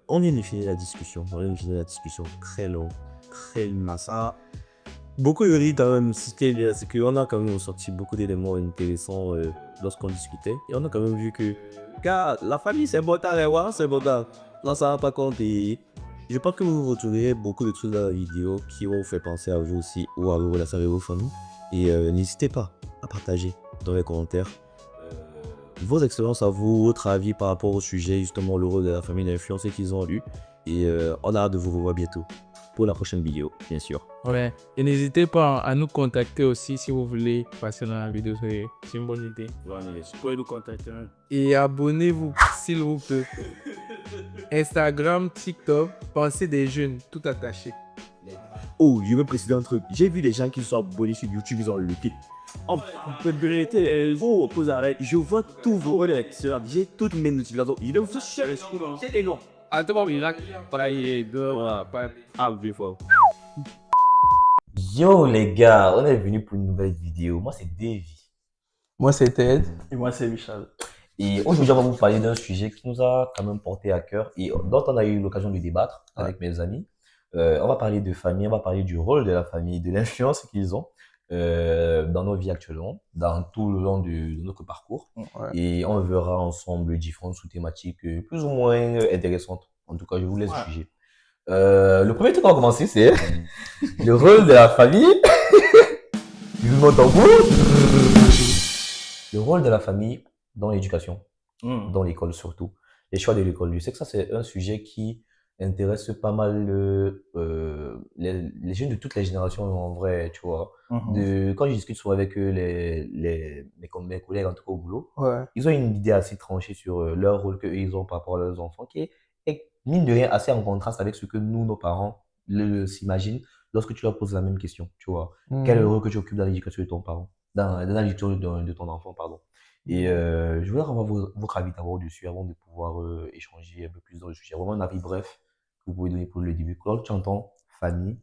On vient de finir la discussion. On vient de finir la discussion très long, très massa. Beaucoup de riz quand même, c'est qu'on a quand même sorti beaucoup d'éléments intéressants lorsqu'on discutait. Et on a quand même vu que, car la famille c'est important, c'est important. Là, ça va pas compte. Et je pense que vous retrouverez beaucoup de trucs dans la vidéo qui vont vous faire penser à vous aussi ou à vos relations avec vos familles. Et n'hésitez pas à partager dans les commentaires vos expériences à vous, votre avis par rapport au sujet, justement le rôle de la famille, l'influence qu'ils ont eu. Et on a hâte de vous revoir bientôt pour la prochaine vidéo, bien sûr. Ouais. Et n'hésitez pas à nous contacter aussi si vous voulez passer dans la vidéo. C'est une bonne idée. Vous pouvez nous contacter. Et abonnez-vous, s'il vous plaît. Instagram, TikTok, pensez des jeunes, tout attaché. Oh, je veux préciser un truc. J'ai vu des gens qui sont abonnés sur YouTube, ils ont looké. En vérité, vous arrêtez. Je vois tous vos lecteurs. J'ai toutes mes notifications. Il est aussi cher. C'est long. Yo les gars, on est venu pour une nouvelle vidéo. Moi c'est Davy. Moi, c'est Ted. Et moi, c'est Michel. Et aujourd'hui, on va vous parler d'un sujet qui nous a quand même porté à cœur et dont on a eu l'occasion de débattre avec mes amis. On va parler de famille, on va parler du rôle de la famille, de l'influence qu'ils ont dans nos vies actuellement, dans tout le long de notre parcours. Ouais. Et on verra ensemble différentes sous-thématiques plus ou moins intéressantes. En tout cas, je vous laisse juger. Le premier truc qu'on va commencer, c'est le rôle de la famille. Le rôle de la famille dans l'éducation, dans l'école surtout. Les choix de l'école. Je sais que ça, c'est un sujet qui intéresse pas mal les jeunes de toutes les générations en vrai, tu vois. Quand je discute souvent avec eux, mes collègues, en tout cas au boulot, ils ont une idée assez tranchée sur leur rôle qu'ils ont par rapport à leurs enfants, qui est, mine de rien, assez en contraste avec ce que nous, nos parents, s'imaginent lorsque tu leur poses la même question, tu vois. Quel est le rôle que tu occupes dans l'éducation de ton parent, dans l'éducation de ton enfant, pardon. Et je voulais avoir votre avis d'abord dessus avant de pouvoir échanger un peu plus dans le sujet. Vraiment un avis bref que vous pouvez donner pour le début. Quand tu entends famille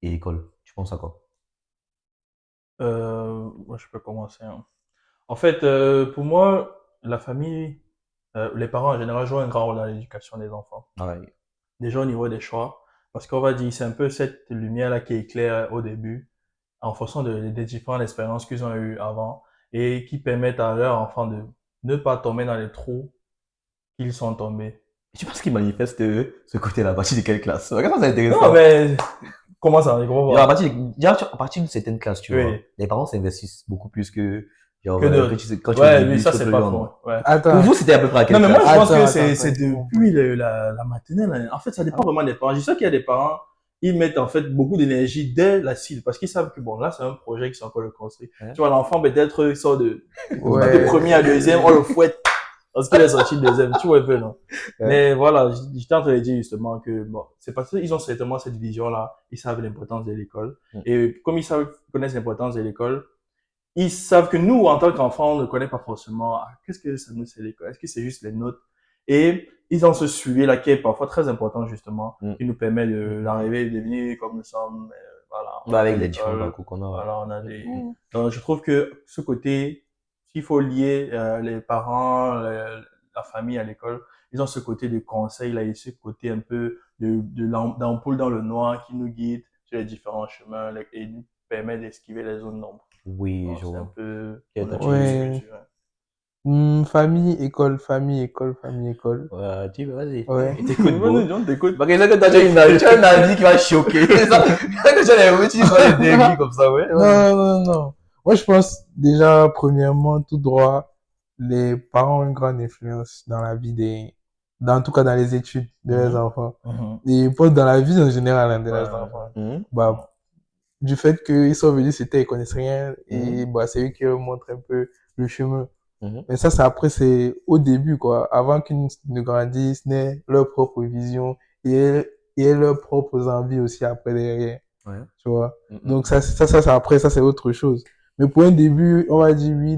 et école, tu penses à quoi? Moi, je peux commencer. En fait, pour moi, la famille, les parents en général jouent un grand rôle dans l'éducation des enfants. Ouais. Déjà au niveau des choix, parce qu'on va dire, c'est un peu cette lumière-là qui éclaire au début, en fonction des différentes expériences qu'ils ont eues avant, et qui permettent à leurs enfants de ne pas tomber dans les trous qu'ils sont tombés. Tu penses qu'ils manifestent ce côté-là à partir de quelle classe? Regarde, c'est intéressant. Non, mais comment ça, comment Genre, à partir d'une certaine classe, tu Oui. vois, les parents s'investissent beaucoup plus que genre, Que d'autres. quand tu Ouais, es oui, ça tu c'est peux pas le faux. genre. Ouais. Attends. Pour vous, c'était à peu près à quelle Non, mais moi, classe? je pense que Attends, c'est attends. depuis la maternelle. En fait, ça dépend vraiment des parents. Je sais qu'il y a des parents, ils mettent en fait beaucoup d'énergie dès la cible parce qu'ils savent que bon, là, c'est un projet qui sont encore le construire. Ouais. Tu vois, l'enfant, peut-être, il sort de Ouais. premier à deuxième, on le fouette parce qu'il est sorti de deuxième. Tu vois un peu, non? Ouais. Mais voilà, j'étais en train de dire justement que bon, c'est parce qu'ils ont certainement cette vision-là. Ils savent l'importance de l'école. Et comme connaissent l'importance de l'école, ils savent que nous, en tant qu'enfants, on ne connaît pas forcément qu'est-ce que ça nous c'est l'école. Est-ce que c'est juste les notes? Et ils ont ce suivi-là qui est parfois très important, justement, qui nous permet d'arriver, de devenir comme nous sommes. Voilà. Avec les différents parcours qu'on a. Voilà, on a des. Donc, je trouve que ce côté, s'il faut lier les parents, la famille à l'école, ils ont ce côté de conseil là et ce côté un peu d'ampoule dans le noir qui nous guide sur les différents chemins et nous permet d'esquiver les zones d'ombre. Oui, Alors, je c'est un vois. peu. Ok, On a d'accord. dit Ouais. ce que tu veux. Famille, école, famille, école, famille, école. Ouais, vas-y. Ouais. T'écoutes, beau. Vas-y, John, t'écoutes. Bah, c'est que tu as un avis qui va choquer. C'est ça. Que tu as tu vas des dingueries comme ça, ouais. Non, non, non. Moi, je pense déjà, premièrement, tout droit, les parents ont une grande influence dans la vie en tout cas dans les études de leurs enfants. Et pas dans la vie en général hein, de leurs enfants. Bah, du fait qu'ils sont venus, ils connaissent rien, et bah, c'est eux qui leur montrent un peu le chemin. Mais ça, c'est au début, quoi. Avant qu'ils ne grandissent, n'aient leur propre vision et leurs propres envies aussi après derrière. Ouais. Tu vois. Donc ça, après, ça, c'est autre chose. Mais pour un début, on va dire oui,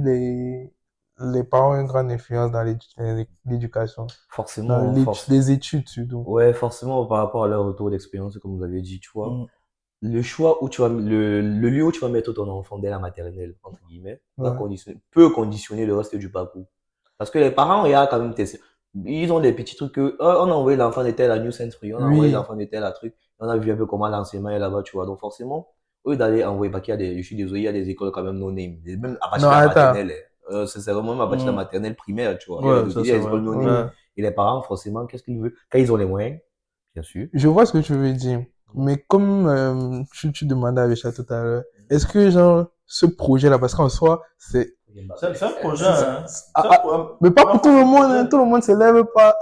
les parents ont une grande influence dans l'éducation. Forcément. Dans les études, surtout. Ouais, forcément, par rapport à leur retour d'expérience, comme vous avez dit, tu vois. Le choix où tu vas, le lieu où tu vas mettre ton enfant dès la maternelle, entre guillemets, peut conditionner le reste du parcours. Parce que les parents, il y a quand même Ils ont des petits trucs que, oh, on a envoyé l'enfant de tel à New Century, on a envoyé Oui. l'enfant de tel à truc, on a vu un peu comment l'enseignement est là-bas, tu vois. Donc, forcément, au lieu d'aller envoyer, parce qu'il y a des, je suis désolé, il y a des écoles quand même no name. Et même à partir Non, de la attends. maternelle, c'est vraiment à partir de la maternelle primaire, tu vois. Ouais, ça, Il y a c'est des écoles vrai. no Oui. name. Et les parents, forcément, qu'est-ce qu'ils veulent? Quand ils ont les moyens, bien sûr. Je vois ce que tu veux dire. Mais comme tu demandais à Vécha tout à l'heure, est-ce que genre ce projet-là, parce qu'en soi, c'est... C'est un projet, hein. Mais pas pour tout le monde, hein. Tout le monde se lève pas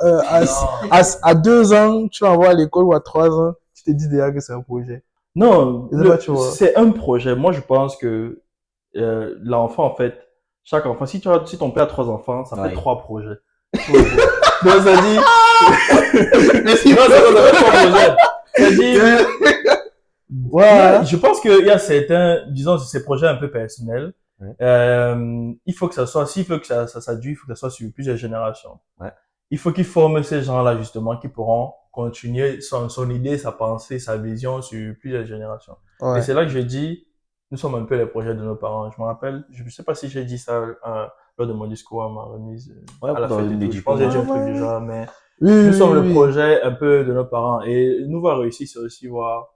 à 2 ans, tu l'envoies à l'école ou à 3 ans, tu te dis déjà que c'est un projet. Non, Je sais pas, tu vois. c'est un projet. Moi, je pense que l'enfant, en fait, chaque enfant, si ton père a 3 enfants, ça fait Ouais. 3 projets. Donc, ça dit... non, ça fait 3 projets. Ça dit... Voilà. Je pense qu'il y a certains, disons, ces projets un peu personnels. Ouais. Il faut que ça soit, s'il faut que ça dure, il faut que ça soit sur plusieurs générations. Ouais. Il faut qu'ils forment ces gens-là, justement, qui pourront continuer son idée, sa pensée, sa vision sur plusieurs générations. Ouais. Et c'est là que je dis, nous sommes un peu les projets de nos parents. Je me rappelle, je ne sais pas si j'ai dit ça lors de mon discours à ma remise Ouais, à la dans fête une et tout. Je pense que j'ai dit un truc Ouais. du genre, mais Oui, nous oui, sommes le oui. projet un peu de nos parents. Et nous voir réussir, c'est aussi voir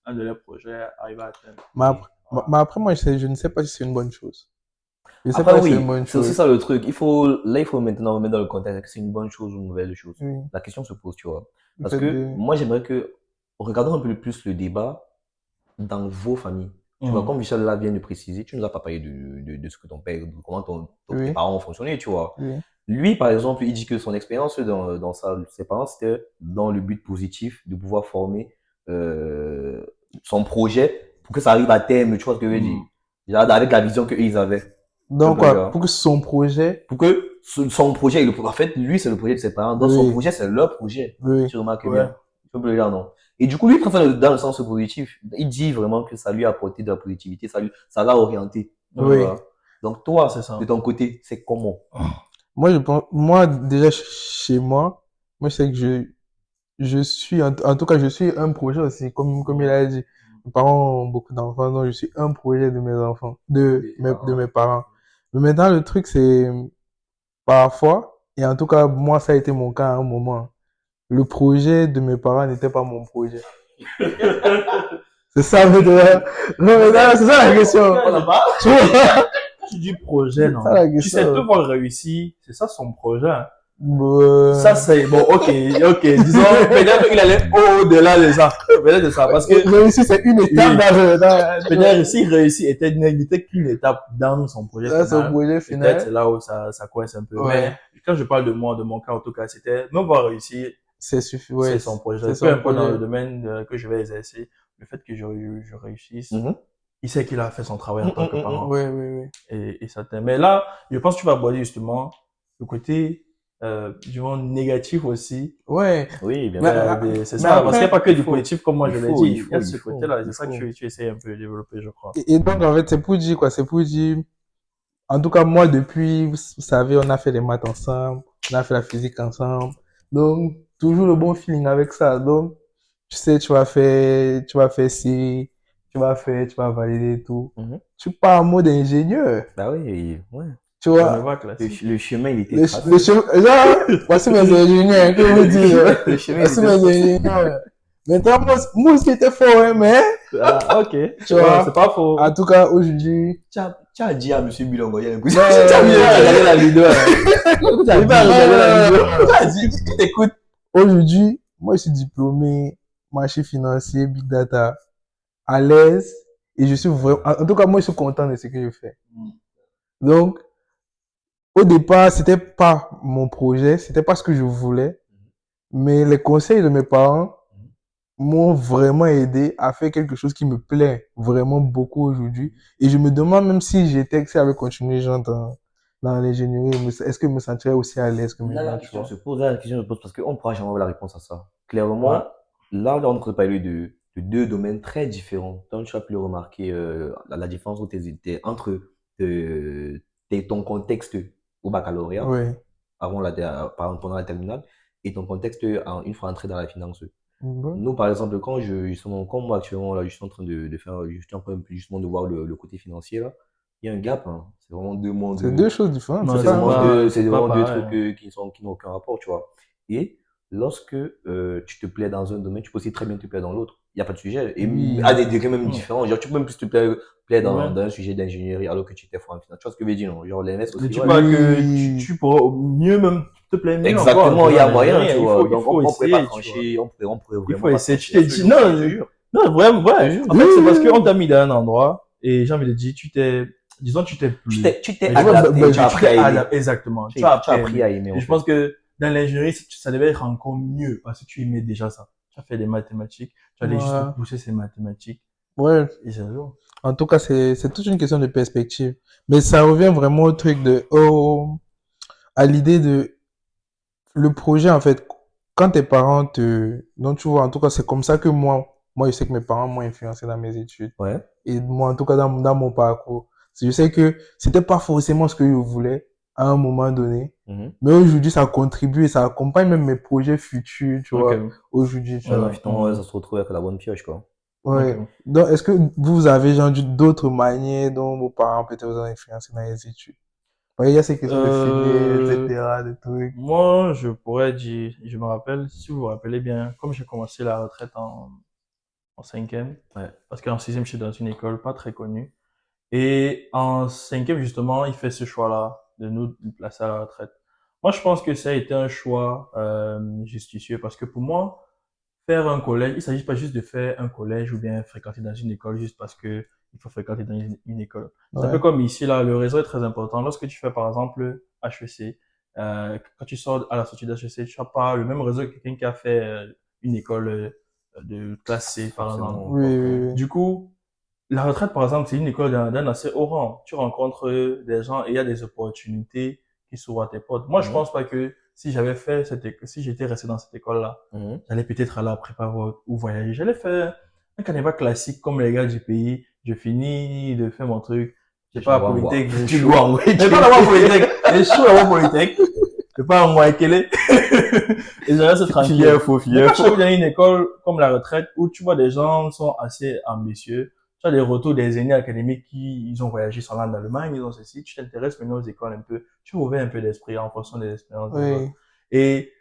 un de leurs projets arriver à atteindre. Mais après, moi, je ne sais pas si c'est une bonne chose. Je sais Après, pas si c'est oui, une bonne c'est aussi chose. ça le truc. Il faut maintenant remettre dans le contexte que c'est une bonne chose ou une mauvaise chose. Oui. La question se pose, tu vois. Le Parce fait que de... moi, j'aimerais que, regardons un peu plus le débat dans vos familles. Tu vois, comme Michel là vient de préciser, tu nous as pas parlé de ce que ton père, de comment tes Oui. parents ont fonctionné, tu vois. Oui. Lui, par exemple, il dit que son expérience dans ses parents, c'était dans le but positif de pouvoir former son projet pour que ça arrive à terme, tu vois ce que je veux dire. Genre, avec la vision qu'ils avaient. Donc, Tu vois, quoi, pour que son projet... pour que son projet, en fait, lui, c'est le projet de ses parents. Donc, son Oui. projet, c'est leur projet. Oui. Tu remarques Ouais. bien. Tu peux le dire, non. Et du coup, lui, il préfère dans le sens positif. Il dit vraiment que ça lui a apporté de la positivité, ça l'a orienté. Oui. Voilà. Donc, toi, C'est ça. de ton côté, c'est comment? Moi, je pense... Moi, déjà, chez moi, moi, je sais que je suis... En tout cas, je suis un projet aussi, comme il a dit. Mes parents ont beaucoup d'enfants, donc je suis un projet de mes enfants, de mes parents. Mais maintenant, le truc, c'est... Parfois, et en tout cas, moi, ça a été mon cas à un moment. Le projet de mes parents n'était pas mon projet. C'est ça, mais non, mais là, c'est ça la question. Tu vois? Tu dis projet, non. Ça, la Tu sais, question. devoir réussir, c'est ça son projet. Hein. Ça, Ça, c'est bon, ok, disons, peut-être qu'il allait au-delà de ça. Peut-être de ça, parce que réussir, c'est une étape Oui. dans peut-être s'il réussit, n'était qu'une étape dans son projet là, c'est un final. projet Peut-être final. c'est là où ça coince un peu. Ouais. Mais quand je parle de moi, de mon cas, en tout cas, c'était même voir réussir, C'est suffisant. Ouais, c'est son projet. c'est Peu son importe dans le projet. domaine que je vais exercer, le fait que je réussisse, Mhm. il sait qu'il a fait son travail en tant que parent. Oui, oui, oui. Et ça t'aime. Mais là, je pense que tu vas aborder justement le côté du monde négatif aussi. Ouais. Oui, bien Mais- sûr. C'est mais ça, parce qu'il n'y a pas que il du faut- positif comme moi il je l'ai faut- dit. il Il y a faut- ce il faut- côté-là, il c'est ça que faut. tu essaies un peu de développer, je crois. Et donc, en fait, c'est pour dire quoi? C'est pour dire, en tout cas, moi, depuis, vous savez, on a fait les maths ensemble, on a fait la physique ensemble. Donc, toujours le bon feeling avec ça. Donc, tu sais, tu vas faire ci, tu vas valider et tout. Mhm. Tu pars en mode ingénieur. Bah oui, ouais. Tu On vois? va classique. Le chemin, il était Le tracé. chemin, genre, voici mes ingénieurs, que vous dire. Le chemin, il Voici était mes tracé. ingénieurs. Maintenant, moi, ce qui était fort, hein, mais, Ah, ok. Tu vois, c'est pas faux. en tout cas, aujourd'hui, Tu as dit à M. Bilongo, il y a un coup. Tu Non, as mis non, regarder la vidéo. Il va regarder la vidéo. Tu as dit, écoute. aujourd'hui, moi, je suis diplômé marché financier, big data, à l'aise, et je suis vraiment, en tout cas, moi, je suis content de ce que je fais. Donc, au départ, c'était pas mon projet, c'était pas ce que je voulais, mais les conseils de mes parents m'ont vraiment aidé à faire quelque chose qui me plaît vraiment beaucoup aujourd'hui. Et je me demande même si si j'avais continué, genre, dans l'ingénierie, est-ce que je me sentirais aussi à l'aise que Là, maintenant, la tu question vois? se pose, là, la question se pose parce qu'on ne pourra jamais avoir la réponse à ça. Clairement, Ouais. là, on est en train de parler de deux domaines très différents. Donc, tu as pu le remarquer, la différence entre ton contexte au baccalauréat, Oui. pendant la terminale, et ton contexte une fois entré dans la finance. Bon. Nous, par exemple, justement, comme moi actuellement, là, je suis en train de faire, je suis en train justement de voir le côté financier, là. il y a un gap, hein. C'est vraiment deux mondes. C'est deux choses différentes. Non, C'est C'est pas c'est la vraiment même chose. pas- deux, c'est c'est pas vraiment deux pareil. trucs qui n'ont aucun rapport, tu vois. Et lorsque tu te plais dans un domaine, tu peux aussi très bien te plaire dans l'autre. Il n'y a pas de sujet. Et Oui. à des degrés même Mm. différents. Genre, tu peux même plus te plaire dans, Ouais. dans un sujet d'ingénierie alors que tu t'es fort en finance. Tu vois ce que je veux dire, non? Genre, l'ENS Mais aussi. tu ouais. vois que Oui. tu pourras mieux même te plaire mieux Exactement, encore. il y a dans moyen, l'ingénierie. tu vois. Il Donc, faut on pourrait pas essayer, tu vois. trancher, on pourrait Il vraiment faut pas essayer. Tu trancher t'es dit, là-dessus, non, je te jure. non, vraiment, Je te ouais. jure. En fait, c'est parce qu'on t'a mis dans un endroit et j'ai envie de dire, disons, tu t'es plu. Tu t'es Mais je vois, adapté, bah, tu as appris à aimer. exactement. Tu Tu as as appris à aimer, Et en je fait. pense que dans l'ingénierie, ça devait être encore mieux parce que tu aimais déjà ça. Tu as fait des mathématiques, tu allais juste Ouais. pousser ces mathématiques. Ouais. Et c'est lourd. En tout cas, c'est toute une question de perspective. Mais ça revient vraiment au truc à l'idée de le projet, en fait. Quand tes parents donc tu vois, en tout cas, c'est comme ça que moi, je sais que mes parents m'ont influencé dans mes études. Ouais. Et moi, en tout cas, dans mon parcours. Je sais que c'était pas forcément ce que je voulais à un moment donné. Mais aujourd'hui, ça contribue et ça accompagne même mes projets futurs, tu vois, Ok. aujourd'hui, tu Voilà, vois. finalement, ouais, ça se retrouve avec la bonne pioche, quoi. Ouais. Ok. Donc, est-ce que vous avez, genre, d'autres manières dont vos parents peut-être vous ont influencé dans les études? Ouais, il y a ces questions de filière, etc., des trucs. Moi, je pourrais dire, je me rappelle, si vous vous rappelez bien, comme j'ai commencé la retraite en cinquième, Ouais. parce qu'en sixième, j'étais dans une école pas très connue. Et en cinquième, justement, il fait ce choix-là de nous placer à la retraite. Moi, je pense que ça a été un choix justicieux parce que pour moi, faire un collège, il s'agit pas juste de faire un collège ou bien fréquenter dans une école juste parce que il faut fréquenter dans une école. C'est un peu Ouais. comme ici, là, le réseau est très important. Lorsque tu fais, par exemple, HEC, quand tu sors à la sortie d'HEC, tu n'as pas le même réseau que quelqu'un qui a fait une école de classe C, par exemple. Forcément, Oui, forcément. oui, oui. Du coup, la retraite, par exemple, c'est une école d'un assez haut rang. Tu rencontres des gens et il y a des opportunités qui s'ouvrent à tes portes. Moi, je pense pas que si j'avais fait si j'étais resté dans cette école-là, j'allais peut-être aller à prépa ou voyager. J'allais faire un carnaval classique comme les gars du pays. Je finis de faire mon truc. J'ai pas à Polytech, j'ai Tu chaud. dois envoyer. J'ai pas d'avoir Polytech. J'ai chaud d'avoir Polytech. J'ai pas en Waikele. Et je reste tranquille. Fier faux, Mais fier quand tu faux. arrives dans une école comme la retraite où tu vois des gens sont assez ambitieux, tu as des retours des aînés académiques ils ont voyagé sur l'Inde, l'Allemagne, ils ont ceci, tu t'intéresses maintenant aux écoles un peu, tu ouvres un peu d'esprit en fonction des expériences des autres. Oui. Et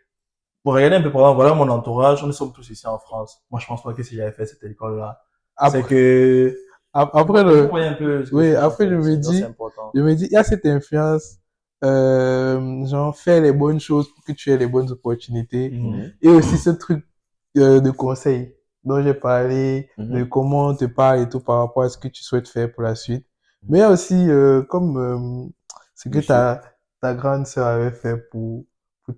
pour regarder un peu, par exemple, voilà mon entourage, nous sommes tous ici en France. Moi, je pense pas que si j'avais fait cette école-là, c'est Après, que, après vous voyez un peu ce que oui, je suis en après, train de dire, donc c'est important. je me dis, il y a cette influence, genre, faire les bonnes choses pour que tu aies les bonnes opportunités. Mhm. Et aussi ce truc, de conseil dont j'ai parlé, de comment on te parle et tout par rapport à ce que tu souhaites faire pour la suite. Mais il y a aussi, comme, ce que ta grande sœur avait fait pour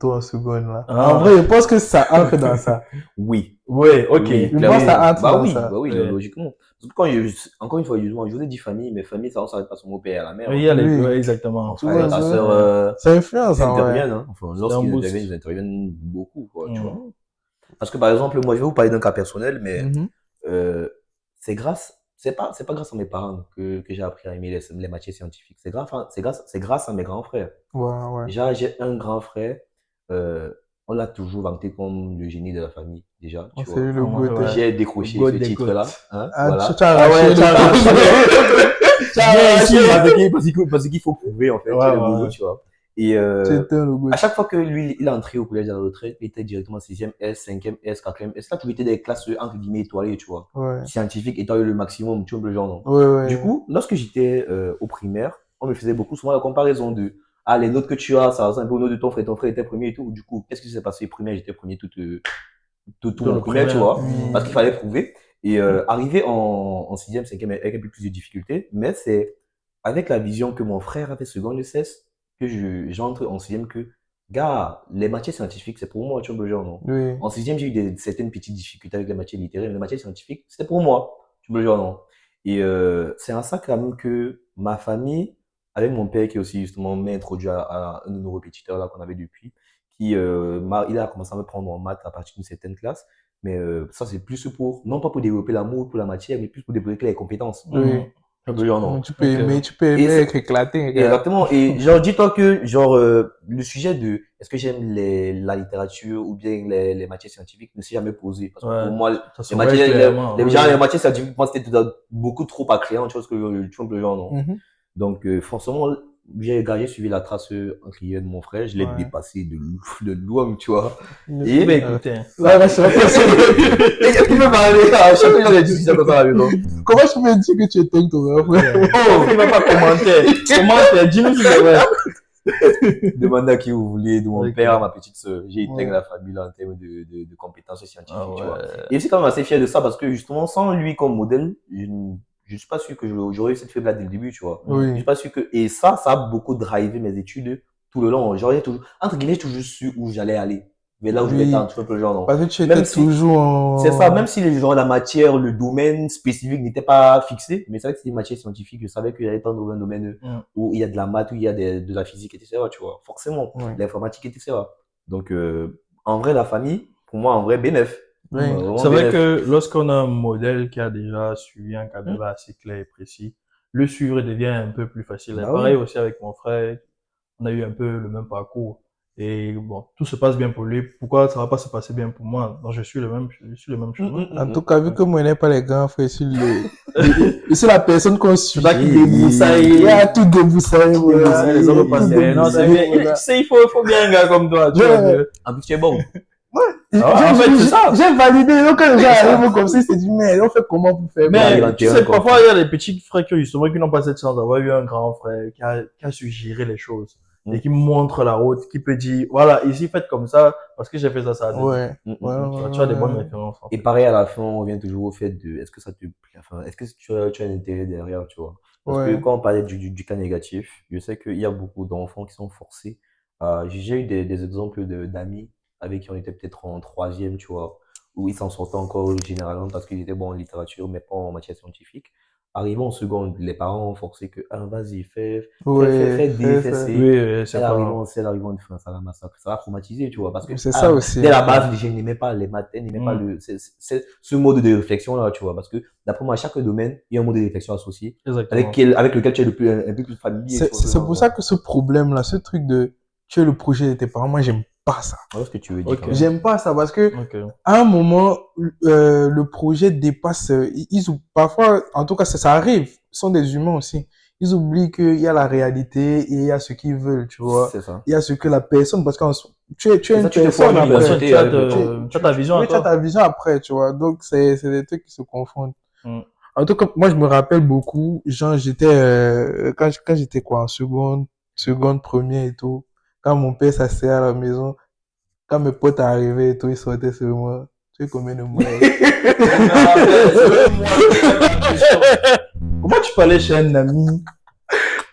toi en seconde, là. Ah. En vrai, je pense que ça entre dans ça. Oui. Ouais, ok. Oui, Je pense que ça clairement. entre dans ça. Bah oui, Ouais. logiquement. Parce que quand encore une fois, je vous ai dit famille, mais famille, ça, on s'arrête pas sur mon père et à la mère. Oui, il y a les, Oui. ouais, exactement. Mon Tu frère et vois, ta ça- sœur, Ça influence, ils en vrai. interviennent, hein. Enfin, lorsqu'ils boost. interviennent, ils interviennent beaucoup, quoi, tu Mm. vois. Parce que par exemple, moi, je vais vous parler d'un cas personnel, mais Mhm. c'est pas grâce à mes parents que j'ai appris à aimer les matières scientifiques. C'est grâce à mes grands frères. Ouais, ouais. Déjà, j'ai un grand frère, on l'a toujours vanté comme le génie de la famille, déjà, On tu salue vois. le Ouais. goût. J'ai décroché Le goût ce des titre-là, gouttes. hein, Ah, voilà. tu as arraché le tu as Viens arraché. ici parce qu'il faut prouver, en fait, Ouais, tu es le ouais. boulot, tu vois. Et Tu éteins le goût. à chaque fois que lui, il est entré au collège de la retraite, il était directement 6e S, 5e S, 4e S. Là, tu étais des classes, entre guillemets, étoilées, tu vois. Ouais. Scientifique, étoilé le maximum, tu vois, le genre, non. Ouais, ouais. Du coup, lorsque j'étais au primaire, on me faisait beaucoup souvent la comparaison de ah, les notes que tu as, ça ressemble un peu aux notes de ton frère était premier et tout. Du coup, qu'est-ce qui s'est passé? Primaire, j'étais premier tout Dans mon le primaire, tu primaire. vois, Oui. parce qu'il fallait prouver. Et arrivé en 6e, 5e, avec un peu plus de difficultés, mais c'est avec la vision que mon frère avait seconde cesse que j'entre en 6e que, gars, les matières scientifiques, c'est pour moi, tu vois, le genre, non? Oui. En 6e, j'ai eu certaines petites difficultés avec les matières littéraires, mais les matières scientifiques, c'était pour moi, tu vois, le genre, non? Et c'est en ça quand même que ma famille, avec mon père qui aussi justement m'a introduit à un de nos répétiteurs là qu'on avait depuis, il a commencé à me prendre en maths à partir d'une certaine classe. Mais ça, c'est plus non pas pour développer l'amour pour la matière, mais plus pour développer les compétences. Oui. Un peu genre, non. Tu peux Ok. aimer, Et c'est- être éclaté. Regarde. Exactement. Et genre, dis-toi que genre le sujet de est-ce que j'aime la littérature ou bien les matières scientifiques ne s'est jamais posé. Parce que Ouais. pour moi, Ça se voit clairement. les matières scientifiques, pour moi, c'était beaucoup trop accréant, tu vois ce que tu vois le genre, non. Mhm. Donc, forcément, j'ai suivi la trace entre guillemets de mon frère. Je l'ai Ouais. dépassé de loin, tu vois. Il Et va écouter. Hein. Là, je suis impressionné. Qu'est-ce qu'il peut parler à chaque fois, il y a des discussions comme ça à la maison. Comment tu peux dire que tu éteignes ton grand frère? Oh, il va pas commenter. Commenter, dis-nous si c'est vrai. Demandez à qui vous voulez, de mon Ok. père à ma petite sœur. J'ai éteint Ouais. la famille là, en termes de compétences scientifiques, Ah tu vois. ouais. Et je suis quand même assez fier de ça parce que justement, sans lui comme modèle, je suis pas sûr que j'aurais eu cette faiblesse dès le début, tu vois. Je Oui. suis pas sûr que, et ça a beaucoup drivé mes études tout le long. J'aurais toujours, entre guillemets, toujours su où j'allais aller. Mais là où je Oui. vais être, tu vois, un peu le genre, non. Parce que tu Même étais si- toujours en... C'est ça, même si les genre, la matière, le domaine spécifique n'était pas fixé, mais c'est vrai que c'est une matière scientifique, je savais qu'il y allait pas dans un domaine où il y a de la maths, où il y a de la physique, etc., tu vois. Forcément, Ouais. l'informatique, etc. Donc, en vrai, la famille, pour moi, en vrai, bénéf. Oui. Vraiment C'est vrai bénéf. que lorsqu'on a un modèle qui a déjà suivi un cadre assez clair et précis, le suivre devient un peu plus facile. Bah Pareil oui. aussi avec mon frère, on a eu un peu le même parcours. Et bon, tout se passe bien pour lui. Pourquoi ça va pas se passer bien pour moi? Donc je suis le même chemin. En tout cas, vu que moi, je n'ai pas les grands frères, je suis la personne qu'on suit. C'est ça qui débroussaille. Il y a tout débroussaillé, voilà. Les autres passent Tout derrière. Non, c'est débroussaillé, bien. voilà. Tu sais, il faut bien un gars comme toi. Tu vois, Ouais. En plus, tu es bon. Ah, en fait, c'est ça. J'ai validé, donc quand les gens arrivent comme ça, c'est dit, mais on fait comment pour faire? arrive en Mais tu terrain sais, comme parfois, il y a des petits frères qui, justement, qui n'ont pas cette chance d'avoir eu un grand frère qui a su gérer les choses et qui montre la route, qui peut dire, voilà, ici, faites comme ça, parce que j'ai fait ça, ça a donné. Ouais. Mm, mm, Ouais, mm. ouais, Tu as des ouais. bonnes références. En Et fait. pareil, à la fin, on revient toujours au fait de, est-ce que ça te plaît, enfin, est-ce que tu as un intérêt derrière, tu vois? Parce que Ouais. quand on parlait du cas négatif, je sais qu'il y a beaucoup d'enfants qui sont forcés. J'ai eu des exemples d'amis avec qui on était peut-être en troisième, tu vois, où ils s'en sortaient encore généralement parce qu'ils étaient bons en littérature, mais pas en matière scientifique. Arrivant en seconde, les parents ont forcé que, ah, vas-y, fais Ouais, D, fais fais ça. C. Oui, c'est Elle pas. arrivant en C, elle arrivant en fin, ça l'a massacré, ça l'a traumatisé, tu vois, parce que, C'est ça aussi. dès la base, déjà, il n'aimait pas les maths, il n'aimait pas ce mode de réflexion là, tu vois, parce que d'après moi, à chaque domaine, il y a un mode de réflexion associé, Exactement. avec lequel tu es un peu plus familier. C'est pour ça que ce problème-là, ce truc de tuer le projet de tes parents, moi, j'aime pas ça. Voilà ce que tu veux dire. Ok. quand même. J'aime pas ça parce que, Ok. à un moment, le projet dépasse, parfois, en tout cas, ça arrive, ce sont des humains aussi. Ils oublient qu'il y a la réalité et il y a ce qu'ils veulent, tu vois. C'est ça. Il y a ce que la personne, parce que tu es ça, une tu te personne formes une après. identité Tu as avec le temps. tu as ta vision à Oui, tu as toi. ta vision après, tu vois. Donc, c'est des trucs qui se confondent. Mm. En tout cas, moi, je me rappelle beaucoup, genre, j'étais, quand j'étais quoi, en seconde, première et tout, quand mon père s'asseyait à la maison, quand mes potes arrivaient et tout, ils sortaient sur moi. Tu sais combien de mois? Comment tu parlais chez un ami?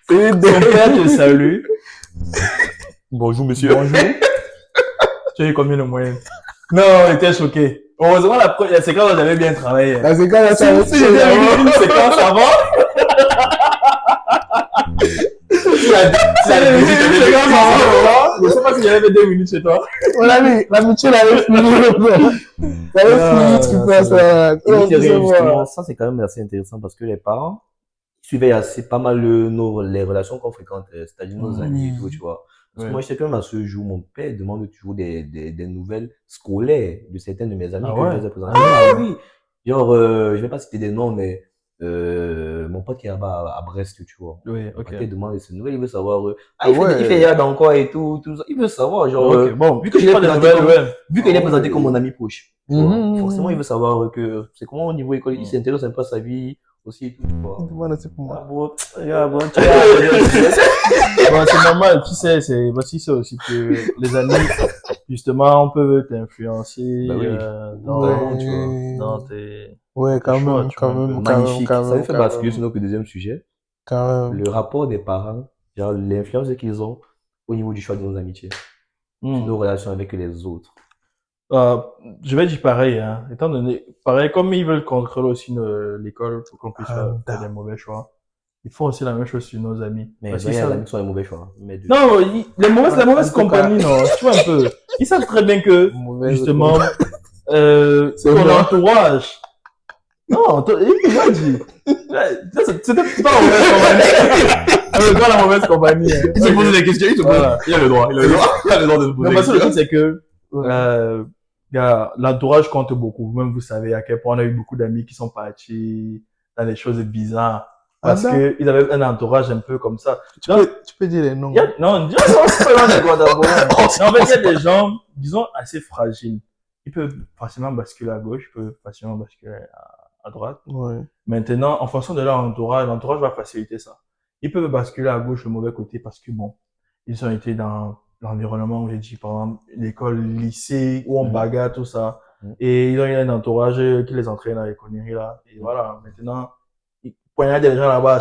Ton père te salue. Bonjour, monsieur. Bonjour. Tu as eu combien de moyenne? Non, on était choqués. Heureusement, la séquence, j'avais bien travaillé. Là, c'est quand Si j'étais venu une séquence avant. Je sais pas si j'avais fait 2 minutes chez toi. On a mis, l'amitié, elle avait fini. Elle avait fini, tu fais ça. Et mine de rien, justement, ça c'est quand même assez intéressant parce que les parents suivaient assez pas mal les relations qu'on fréquente, c'est-à-dire nos amis et tout, tu vois. Parce que moi, je sais quand même à ce jour, mon père demande toujours des nouvelles scolaires de certains de mes amis Ah que ouais? je les ai présentés. Ah oui! Genre, je vais pas citer des noms, mais mon pote qui est là-bas à Brest, tu vois. Oui, Mon ok. pote demande ses nouvelles, il veut savoir, Ah ouais. il fait là dans quoi et tout ça. Il veut savoir, genre, Ok, bon, vu que je l'ai pas de présenté nouvelles, comme, ouais. vu qu'il est Ah présenté ouais. comme mon ami proche, tu vois, Mhm. forcément, il veut savoir que c'est comment au niveau école, il s'intéresse un peu à sa vie aussi et tout, tu vois. Voilà, c'est pour Ah moi. bon, bon, c'est normal, tu sais, c'est aussi que les amis, justement, on peut t'influencer Bah oui. dans, Ouais. tu vois, dans tes... Ouais, quand choix, même, tu vois, quand un même, peu. quand même, Magnifique. quand Ça me même, fait quand basculer même, sur notre deuxième sujet. quand même. Le rapport des parents, genre l'influence qu'ils ont au niveau du choix de nos amitiés, sur nos relations avec les autres. Je vais dire pareil, hein. Étant donné, pareil, comme ils veulent contrôler aussi l'école pour qu'on puisse faire des mauvais choix, ils font aussi la même chose sur nos amis. Mais Parce il y qu'ils a des savent- amis qui sont les mauvais choix. Mais de... Non, la En mauvaise tout cas- compagnie, non, tu vois un peu. Ils savent très bien que, Mauvaise justement, C'est ton moi. entourage. Non, il m'a dit. C'était pas la mauvaise compagnie. Pas la mauvaise compagnie. Hein. Il se pose des questions, il se pose. Voilà. Il a le droit, il a le droit. Il a le droit de se poser Mais des parce que le questions. truc, c'est que, Ouais. gars, l'entourage compte beaucoup. Même vous savez à quel point on a eu beaucoup d'amis qui sont partis dans des choses bizarres. Parce Ah, qu'ils avaient un entourage un peu comme ça. tu peux dire les noms. Non, c'est pas loin d'accord d'abord. Non, en fait, il y a des gens, disons, assez fragiles. Ils peuvent facilement basculer à gauche, ils peuvent facilement basculer à droite. Ouais. Maintenant, en fonction de leur entourage, l'entourage va faciliter ça. Ils peuvent basculer à gauche le mauvais côté parce que bon, ils ont été dans l'environnement où j'ai dit, par exemple, l'école, le lycée, où on bagarre, tout ça. Et ils ont eu un entourage qui les entraîne dans les conneries là. Et voilà, maintenant, ils poignardent des gens là-bas, à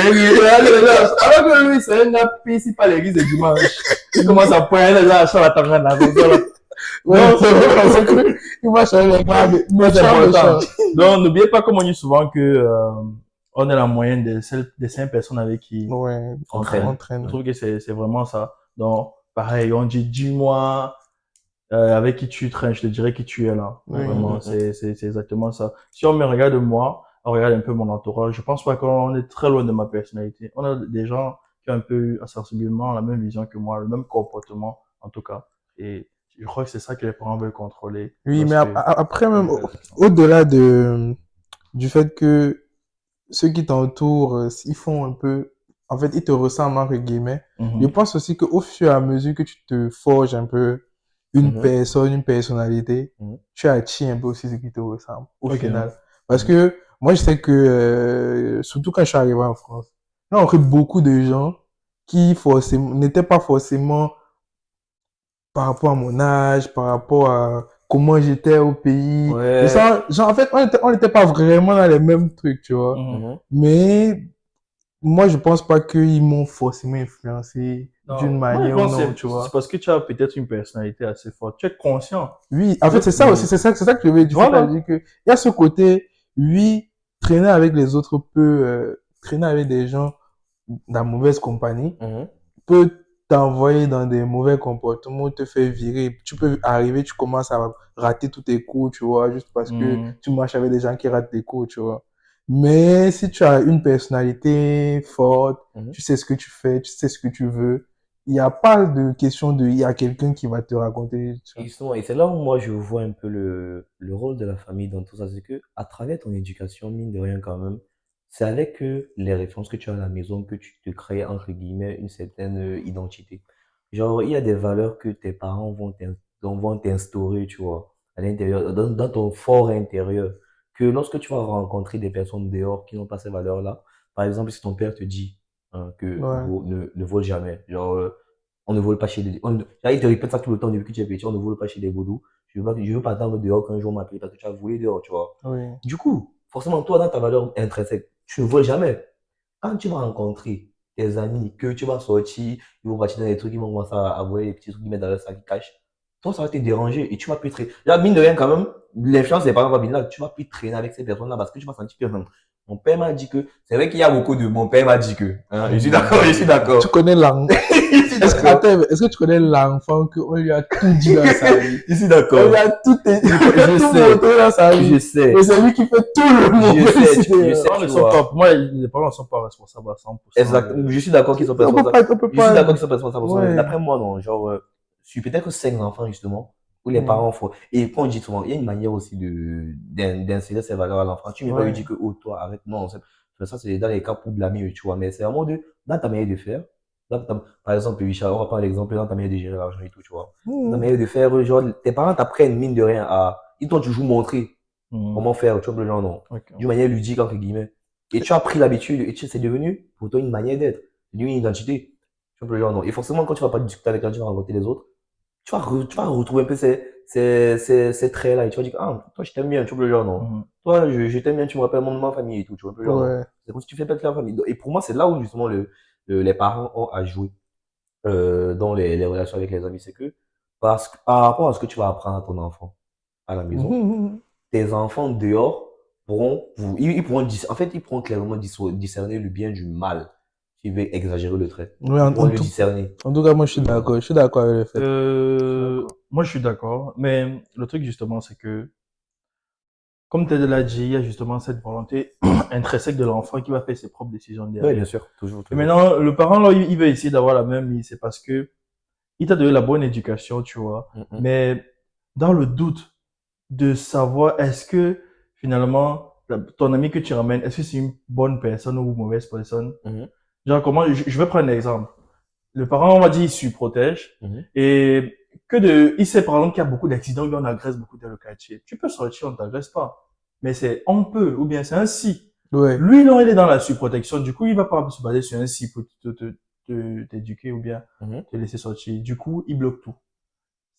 alors que lui, c'est un gars ici par l'église de dimanche. Il commence à poignarder les gens à Chalatangana. Ouais, c'est vrai, parce que il marche avec les gars, Mais c'est important. Donc, n'oubliez pas, comme on dit souvent, que on est la moyenne des 5 personnes avec qui Ouais, on on Je traîne. trouve que c'est vraiment ça. Donc, pareil, on dit, dis-moi avec qui tu traînes, je te dirai qui tu es là. Oui. Vraiment, c'est exactement ça. Si on me regarde moi, on regarde un peu mon entourage, je pense pas qu'on est très loin de ma personnalité. On a des gens qui ont un peu sensiblement la même vision que moi, le même comportement, en tout cas. Et je crois que c'est ça que les parents veulent contrôler. Oui, mais lorsque- après même, au-delà du fait que ceux qui t'entourent, ils font un peu, en fait, ils te ressemblent entre guillemets. Mhm. Je pense aussi qu'au fur et à mesure que tu te forges un peu une personne, une personnalité, tu attires un peu aussi ceux qui te ressemblent, au Ok. final. Parce que moi, je sais que, surtout quand je suis arrivé en France, j'ai rencontré beaucoup de gens qui forcément, n'étaient pas forcément par rapport à mon âge, par rapport à comment j'étais au pays. Ouais. Et ça, genre, en fait, on n'était pas vraiment dans les mêmes trucs, tu vois. Mhm. Mais moi, je pense pas qu'ils m'ont forcément influencé Non. d'une Moi, je manière ou pense que non, tu vois. c'est parce que tu as peut-être une personnalité assez forte. Tu es conscient. Oui, en fait, c'est ça aussi, c'est ça que je veux dire. Voilà. C'est-à-dire que il y a ce côté, oui, traîner avec les autres traîner avec des gens dans mauvaise compagnie peut t'envoyer dans des mauvais comportements, te faire virer. Tu peux arriver, tu commences à rater tous tes cours, tu vois, juste parce que tu marches avec des gens qui ratent tes cours, tu vois. Mais si tu as une personnalité forte, tu sais ce que tu fais, tu sais ce que tu veux, il n'y a pas de question de, il y a quelqu'un qui va te raconter. Et justement, et c'est là où moi je vois un peu le rôle de la famille dans tout ça, c'est que à travers ton éducation, mine de rien quand même, c'est avec les références que tu as à la maison que tu te crées entre guillemets une certaine identité. Genre, il y a des valeurs que tes parents vont t'instaurer, tu vois, à l'intérieur, dans ton fort intérieur, que lorsque tu vas rencontrer des personnes dehors qui n'ont pas ces valeurs-là, par exemple, si ton père te dit que Ouais. ne vole jamais, genre on ne vole pas chez des... Là, il te répète ça tout le temps depuis que tu es petit, on ne vole pas chez des vaudous. Je veux pas attendre dehors qu'un jour on m'appelle parce que tu as volé dehors, tu vois. Oui. Du coup, forcément, toi, dans ta valeur intrinsèque, tu ne voles jamais. Quand tu vas rencontrer tes amis, que tu vas sortir, ils vont partir dans des trucs, ils vont commencer à voler des petits trucs qu'ils mettent dans leur sac, ils cachent. Toi, ça va te déranger et tu vas plus traîner. Là, mine de rien, quand même, l'influence des parents va venir là, tu vas plus traîner avec ces personnes-là parce que tu vas sentir que mon père m'a dit que, c'est vrai qu'il y a beaucoup de mon père m'a dit que, hein, je suis d'accord, je suis d'accord. Tu connais l'enfant. Est-ce que tu connais l'enfant qu'on lui a tout dit dans sa vie? Je suis d'accord. On lui a tout Je montré dans sa vie. Je sais. Mais c'est lui qui fait tout le mauvais. Je sais, Les parents ne sont pas, pour moi, les parents ne sont pas responsables à 100%. Exactement. Je suis d'accord qu'ils sont pas On peut responsables. pas, on peut Je suis pas. d'accord qu'ils sont pas responsables. Ouais. D'après moi, non. Genre, je suis peut-être 5 enfants, justement, où les parents font. Et quand on dit souvent, il y a une manière aussi d'insérer ces valeurs à l'enfant. Tu ne peux pas lui dire que, oh, toi, arrête. Non, ça, c'est dans les cas pour blâmer, tu vois. Mais c'est vraiment dans ta manière de faire. Par exemple, Richard, on va prendre l'exemple dans ta manière de gérer l'argent et tout, tu vois. Dans ta manière de faire, genre, tes parents t'apprennent, mine de rien, ils t'ont toujours montré comment faire, tu vois, le genre, non. D'une manière ludique, entre guillemets. Et tu as pris l'habitude, et c'est devenu, pour toi, une manière d'être. C'est devenu une identité. Tu vois, le genre, non. Et forcément, quand tu vas pas discuter avec quand tu vas rencontrer les autres, tu vas retrouver un peu ces traits-là, et tu vas dire, ah, toi, je t'aime bien, tu vois, le genre, non. Toi, je t'aime bien, tu me rappelles mon nom, ma famille et tout, tu vois, le genre, non. C'est comme si tu fais pas de la famille. Et pour moi, c'est là où, justement, les parents ont à jouer, dans les relations avec les amis. C'est que, parce que, par rapport à ce que tu vas apprendre à ton enfant à la maison, tes enfants dehors ils pourront ils pourront clairement discerner le bien du mal. Tu veux exagérer le trait. Oui, Ils pourront le discerner. en tout cas, moi, je suis d'accord. Je suis d'accord avec le fait. Moi, je suis d'accord. Mais le truc, justement, c'est que, comme tu l'as dit, il y a justement cette volonté intrinsèque de l'enfant qui va faire ses propres décisions derrière. Oui, bien sûr. Toujours. Et maintenant, le parent, là, il veut essayer d'avoir la même mise. C'est parce que il t'a donné la bonne éducation, tu vois. Mais dans le doute de savoir est-ce que finalement, ton ami que tu ramènes, est-ce que c'est une bonne personne ou une mauvaise personne? Mhm. Genre, comment, je vais prendre un exemple. Le parent, on va dire, il surprotège. Et il sait par exemple qu'il y a beaucoup d'accidents, on agresse beaucoup dans le quartier. Tu peux sortir, on t'agresse pas. Mais c'est on peut, ou bien c'est un si. Ouais. Lui, non, il est dans la surprotection. Du coup, il va pas se baser sur un si pour t'éduquer ou bien te laisser sortir. Du coup, il bloque tout.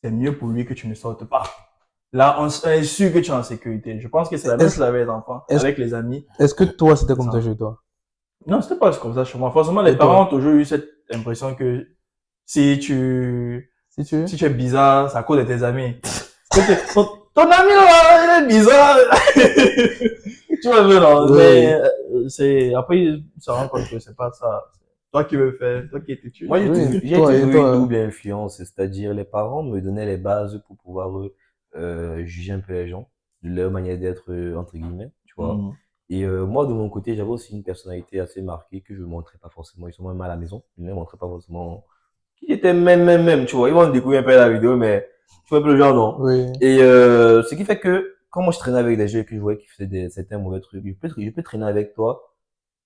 C'est mieux pour lui que tu ne sortes pas. Là, on est sûr que tu es en sécurité. Je pense que c'est la même chose avec les enfants, avec les amis. Est-ce que toi, c'était comme ça chez toi? Non, c'était pas comme ça chez moi. Forcément, les parents ont toujours eu cette impression que si tu es bizarre, c'est à cause de tes amis. Ton ami là, il est bizarre. Tu vois, non. Ouais. Mais après, il se rend compte que c'est pas ça. Toi qui veux faire, toi qui es têtu. Moi, j'ai Oui, toujours toi, eu toi, une double influence, c'est-à-dire les parents me donnaient les bases pour pouvoir juger un peu les gens, de leur manière d'être, entre guillemets, tu vois. Et moi, de mon côté, j'avais aussi une personnalité assez marquée que je ne montrais pas forcément. Ils sont même à la maison, ils ne montraient pas forcément qui était même, tu vois. Ils vont découvrir un peu la vidéo, mais tu vois un peu le genre, non? Oui. Et ce qui fait que quand moi je traînais avec des gens et que je voyais qu'ils faisaient certains mauvais trucs, je peux traîner avec toi,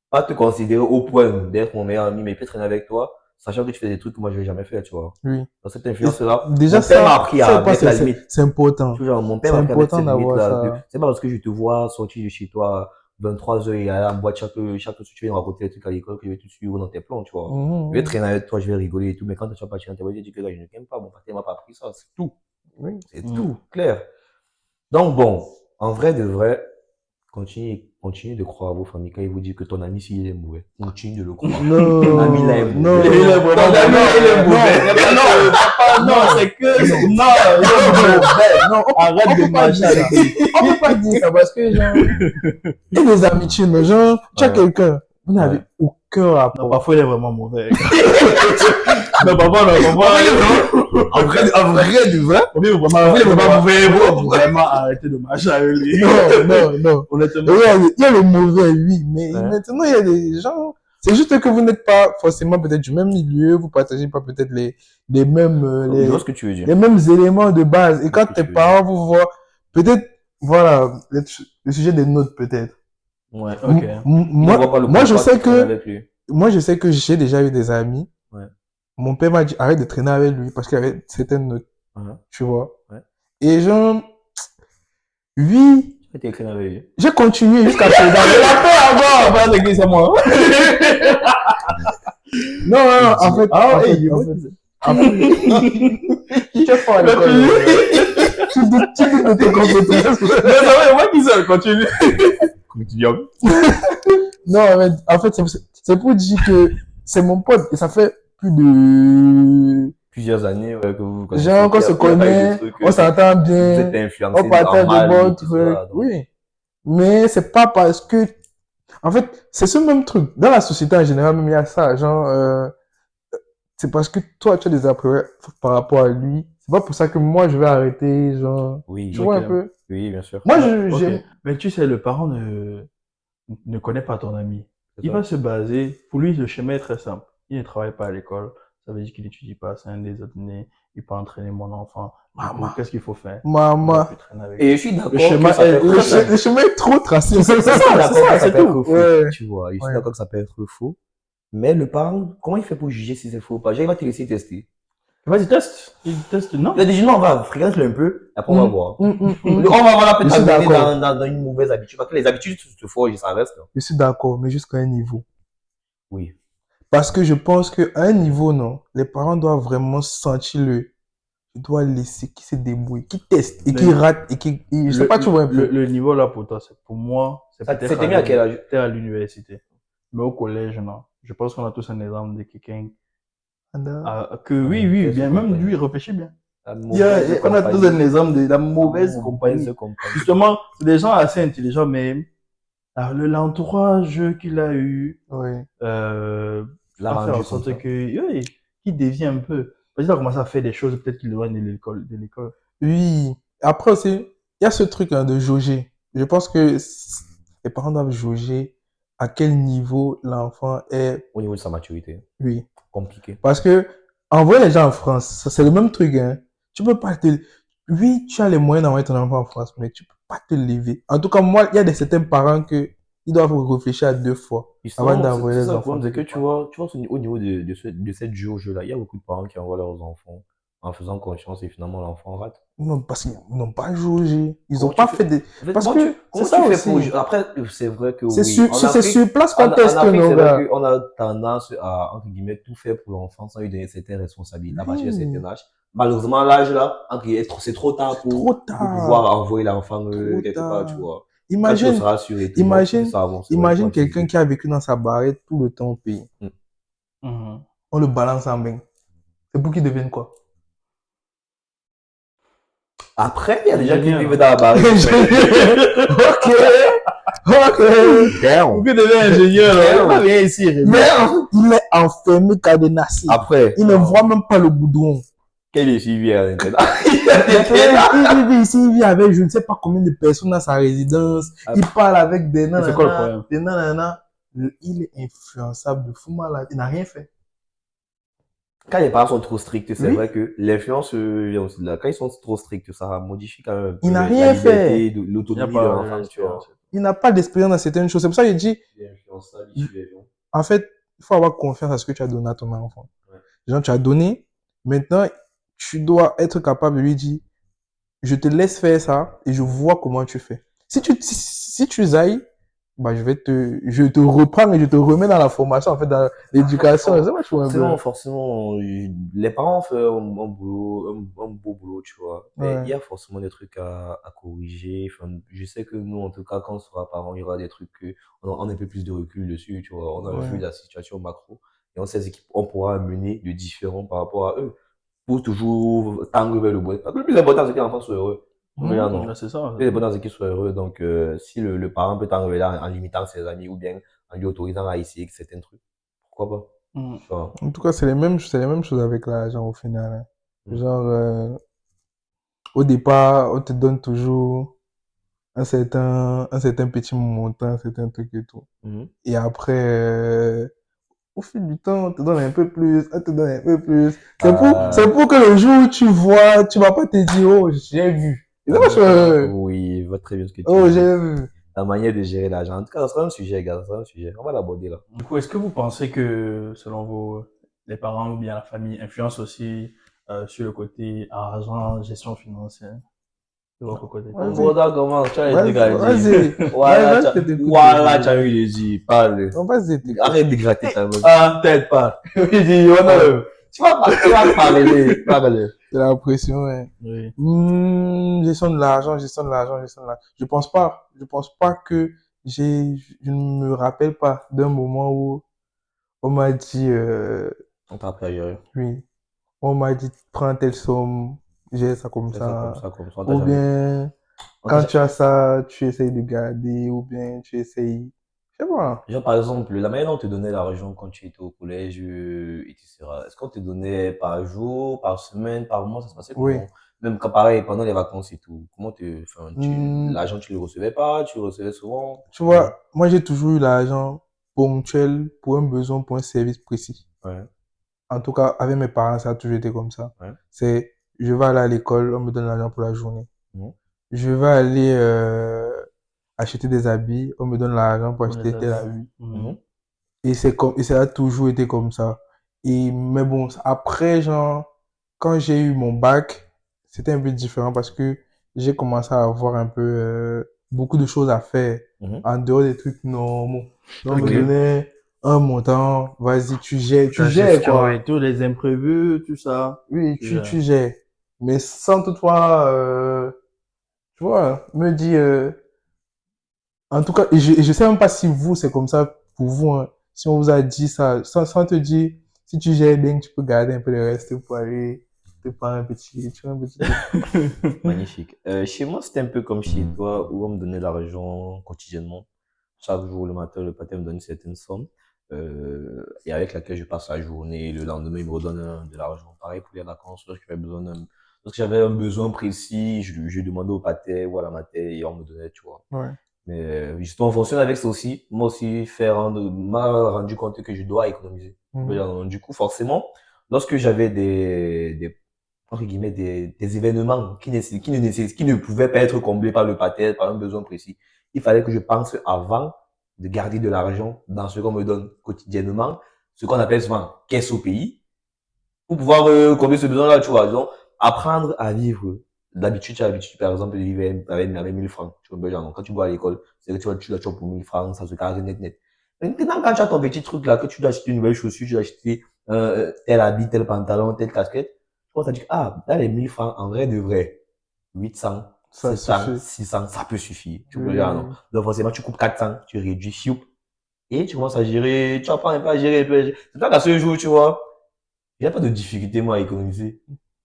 pas te considérer au point d'être mon meilleur ami, mais je peux traîner avec toi, sachant que tu fais des trucs que moi je vais jamais faire, tu vois. Oui. Dans cette influence-là, Déjà, mon père m'a appris à mettre la limite. c'est important. Tu vois, genre, mon père C'est m'a appris à mettre important cette d'avoir limite-là. ça. C'est pas parce que je te vois sortir de chez toi 23h et aller en boîte chaque fois que tu viens raconter des trucs à l'école que je vais te suivre dans tes plans, tu vois. Je vais traîner avec toi, je vais rigoler et tout, mais quand tu vas pas tirer, tu vas dire que là, je ne t'aime pas, mon père m'a pas appris ça, c'est tout. Oui. C'est tout, clair. Donc bon, en vrai de vrai, continue de croire à vos familles quand ils vous disent que ton ami, s'il est mauvais, continue de le croire. Non. Ton ami là est mauvais. Non. Il est vraiment Ton ami, il est mauvais. Non, c'est que, non, arrête de marcher avec lui. On peut pas dire ça parce que, genre, et les amitiés, mais genre, tu as quelqu'un, vous n'avez aucun rapport. Non, parfois, il est vraiment mauvais. Non, parfois, En vrai de vrai, il est vraiment mauvais. Faut vraiment arrêter de marcher avec lui. Non. Honnêtement. Il y a les mauvais, oui, mais Ouais. maintenant, il y a des gens, c'est juste que vous n'êtes pas forcément peut-être du même milieu, vous partagez pas peut-être les mêmes, je vois ce que tu veux dire. les mêmes éléments de base. Et quand que tes tu veux parents vous voient, peut-être, voilà, le sujet des notes, peut-être. Ouais, ok. Moi, je sais que, avec lui. moi, je sais que j'ai déjà eu des amis. Ouais. Mon père m'a dit, arrête de traîner avec lui parce qu'il y avait certaines notes, tu vois. Ouais. Et genre, oui, Tu étais traîné avec lui. j'ai continué jusqu'à ce que Pas de qui c'est moi. Non, en fait, tu es fort à l'école. Tu doutes de tes compétences. Mais ça va, moi qui seul, continue. Continue. Non, en fait, c'est pour dire que c'est mon pote et ça fait plus de, Plusieurs années que vous vous connaissez. genre, qu'on se connaît, on s'entend Vous bien, êtes influencé on partage normal de et bons tout trucs. ça, donc. Oui. Mais c'est pas parce que, en fait, c'est ce même truc. Dans la société en général, même il y a ça. Genre, c'est parce que toi, tu as des approches par rapport à lui. C'est pas pour ça que moi, je vais arrêter, genre. Oui, Tu vois ok. un peu? oui, bien sûr. Moi, Ok. Mais tu sais, le parent ne connaît pas ton ami. C'est Il ça. va se baser, pour lui, le schéma est très simple. Il ne travaille pas à l'école. Ça veut dire qu'il n'étudie pas. C'est un désordonné. Il peut entraîner mon enfant. Du coup, Maman. qu'est-ce qu'il faut faire? Maman. Il va plus traîner avec Et je suis d'accord Le schéma que ça est- peut le être schéma- Le chemin est trop tracé. C'est ça, d'accord que ça c'est peut être tout. faux, Ouais. tu vois. Je suis Ouais. d'accord que ça peut être faux. Mais le parent, comment il fait pour juger si c'est faux ou pas? Genre, il va te laisser tester. Vas-y, teste. Il teste, non? Il va dire, non, on va fréquenter un peu, après on va voir. On va voir la Je suis peut-être d'accord. dans une mauvaise habitude. Parce que les habitudes se forgent, ça reste. Je suis d'accord, mais jusqu'à un niveau. Oui. Parce que je pense qu'à un niveau, non, les parents doivent vraiment sentir ils doivent laisser qu'ils se débrouillent, qu'ils testent et Mais- qu'ils ratent je sais pas, tu vois un peu. Le niveau là pour toi, pour moi, c'est Ça- peut-être c'était mieux à quel âge? peut-être à l'université. Mais au collège, non. Je pense qu'on a tous un exemple de quelqu'un que oui, mauvaise bien, même compagnie. lui, il réfléchit bien. La On a mauvaise tous un compagnie. exemple de la mauvaise La compagnie. mauvaise compagnie. Justement, c'est des gens assez intelligents, mais l'entourage qu'il a eu, Ouais. L'a va faire en rendu sorte comme ça. que, oui, qu'il dévie un peu. Parce qu'il a commencé à faire des choses, peut-être qu'il éloigne de l'école. Oui. Après aussi, il y a ce truc de jauger. Je pense que les parents doivent jauger à quel niveau l'enfant est. Au niveau de sa maturité. Oui. Compliqué. Parce que, en vrai, les gens en France, c'est le même truc, hein. Tu peux pas oui, tu as les moyens d'envoyer ton enfant en France, mais tu peux pas te lever. En tout cas, moi, il y a certains parents ils doivent réfléchir à 2 fois avant d'envoyer les c'est ça le enfants. problème, c'est que tu vois, au niveau de cette jeu au jeu-là, il y a beaucoup de parents qui envoient leurs enfants en faisant confiance et finalement l'enfant rate. Non, parce qu'ils n'ont pas jaugé. Ils Comment n'ont pas tu fait des... En fait, Parce comment que tu, c'est comment ça tu fais pour... aussi. Après, c'est vrai que C'est oui. sur, En c'est Afrique, sur place en qu'on teste Afrique, nos c'est vrai gars. qu'on a tendance à, entre guillemets, tout faire pour l'enfant sans lui donner certaines responsabilités à partir de certain âge. Malheureusement, l'âge là, c'est trop tard C'est trop pour pouvoir tard. envoyer l'enfant Trop quelque part, tu tard. vois. Quand tu Imagine, seras sûr et tout, bon, imagine, ça avance, c'est vrai, imagine comment tu quelqu'un disais. qui a vécu dans sa barrette tout le temps au pays. Mhm. On le balance en bain. C'est pour qu'il devienne quoi? Après, il y a des gens qui Ingénieur. vivent dans la barrière. Ok. Ok. Damn. Pourquoi devient ingénieur là? Il vient ici. Mais il est enfermé cadenassé. Après, Il ne voit même pas le goudron. quel est suivi à l'intérieur? Il vit ici, il vit avec je ne sais pas combien de personnes dans sa résidence. Il parle avec des C'est quoi le nananas, problème? des nananas. Il est influençable de fou malade. Il n'a rien fait. Quand les parents sont trop stricts, c'est Oui. vrai que l'influence vient aussi de là. Quand ils sont trop stricts, ça modifie quand même un peu Il n'a la rien liberté, Il n'y a l'autonomie de pas l'enfant, tu vois. Il n'a pas d'expérience dans certaines choses. C'est pour ça que je dis, L'influence, ça, l'issue, en fait, il faut avoir confiance à ce que tu as donné à ton enfant. Ouais. Genre, tu as donné. Maintenant, tu dois être capable de lui dire, je te laisse faire ça et je vois comment tu fais. Si tu zailles, bah, je te reprends et je te remets dans la formation, en fait, dans l'éducation. C'est moi, je vois un peu. Forcément, les parents font un boulot, un beau boulot, tu vois. Mais Ouais. il y a forcément des trucs à corriger. Enfin, je sais que nous, en tout cas, quand on sera parents, il y aura des trucs que on a un peu plus de recul dessus, tu vois. On a Ouais. vu la situation macro et on sait ce qu'on pourra mener de différent par rapport à eux pour toujours tendre vers le bon. Parce que le plus important, c'est que l'enfant soit heureux. Regarde, non. Là, c'est ça. Le plus important, c'est qu'il soit heureux. Donc, si le parent peut tendre vers là en limitant ses amis ou bien en lui autorisant à essayer certains trucs, pourquoi pas? Mhm. Tu vois. En tout cas, c'est les mêmes choses avec l'argent au final. Hein. Mm. Genre, au départ, on te donne toujours un certain petit montant, un certain truc et tout. Mhm. Et après, au fil du temps, on te donne un peu plus, on te donne un peu plus. C'est pour que le jour où tu vois, tu vas pas te dire, oh, j'ai vu. Et là, Oui, je vois très bien ce que tu oh, dis. j'ai vu. La manière de gérer l'argent. En tout cas, ça sera un sujet, gars. Ça sera un sujet. On va l'aborder là. Du coup, est-ce que vous pensez que, selon vous, les parents ou bien la famille influencent aussi sur le côté argent, gestion financière de votre côté? Vas-y. Bon, comment tu as Vas-y, été gradé. vas-y. Voilà, Vas-y, je t'écoute. voilà, tu as eu les yeux. Parle. On va se dire. Arrête de gratter ta main. Ah, peut-être pas. Il dit, oh non. Tu vas parler. Parle. C'est la pression, hein. Oui. Gestion de l'argent. Je pense pas que je ne me rappelle pas d'un moment où on m'a dit, On t'a appris à gérer. oui, on m'a dit, prends telle somme, gère ça comme C'est ça. ça, comme ça. On t'a Ou jamais- bien, on t'a quand tu as ça, tu essayes de garder, ou bien tu essayes, je sais pas. Genre, par exemple, la manière dont on te donnait l'argent quand tu étais au collège, etc. Est-ce qu'on te donnait par jour, par semaine, par mois, ça se passait Oui. comment? Même quand pareil, pendant les vacances et tout. Hmm. L'argent, tu le recevais pas, tu le recevais souvent? Tu vois, moi j'ai toujours eu l'argent ponctuel pour un besoin, pour un service précis. Ouais. En tout cas, avec mes parents, ça a toujours été comme ça. Ouais. C'est, je vais aller à l'école, on me donne l'argent pour la journée. Mhm. Je vais aller acheter des habits, on me donne l'argent pour acheter tel habit. Mhm. Et et ça a toujours été comme ça. Mais bon, après, genre, quand j'ai eu mon bac, c'était un peu différent parce que j'ai commencé à avoir un peu beaucoup de choses à faire Mhm. en dehors des trucs normaux. Donc, on Ok. me donnait un montant, vas-y, tu gères La gestion quoi. et tout, les imprévus, tout ça. Oui, Tu gères. tu gères. Mais sans toutefois, tu vois, me dire, en tout cas, et je sais même pas si vous, c'est comme ça pour vous, hein. Si on vous a dit ça, sans te dire, si tu gères bien, tu peux garder un peu le reste pour aller te prendre un petit, tu vois, un petit truc. Magnifique. Chez moi, c'était un peu comme chez toi, où on me donnait l'argent quotidiennement. Chaque jour, le matin, le pâté me donne une certaine somme, et avec laquelle je passe la journée. Et le lendemain, il me redonne de l'argent. Pareil pour les vacances, lorsque j'avais un besoin précis, je demandais au pâté ou à la maté, et on me donnait, tu vois. Ouais. Mais justement, on fonctionne avec ça aussi. Moi aussi, m'a rendu compte que je dois économiser. Mhm. Du coup, forcément, lorsque j'avais entre guillemets, des événements qui ne pouvaient pas être comblés par le pater, par un besoin précis. Il fallait que je pense avant de garder de l'argent dans ce qu'on me donne quotidiennement, ce qu'on appelle souvent caisse au pays, pour pouvoir combler ce besoin-là, tu vois. Donc, apprendre à vivre. D'habitude, tu as l'habitude, par exemple, de vivre avec 1000 francs. Tu vois, genre, quand tu vas à l'école, c'est que tu dois pour 1000 francs, ça se carre net. Maintenant, quand tu as ton petit truc là, que tu dois acheter une nouvelle chaussure, tu dois acheter tel habit, tel pantalon, telle casquette, tu penses à dire, ah, dans les 1000 francs, en vrai de vrai, 800, Ça 700, suffit. 600, ça peut suffire. Tu Oui, peux dire, non. oui. Donc, forcément, tu coupes 400, tu réduis, fiou, et tu commences à gérer, tu apprends un peu à gérer, un peu à gérer. C'est pas qu'à ce jour, tu vois, il n'y a pas de difficulté, moi, à économiser.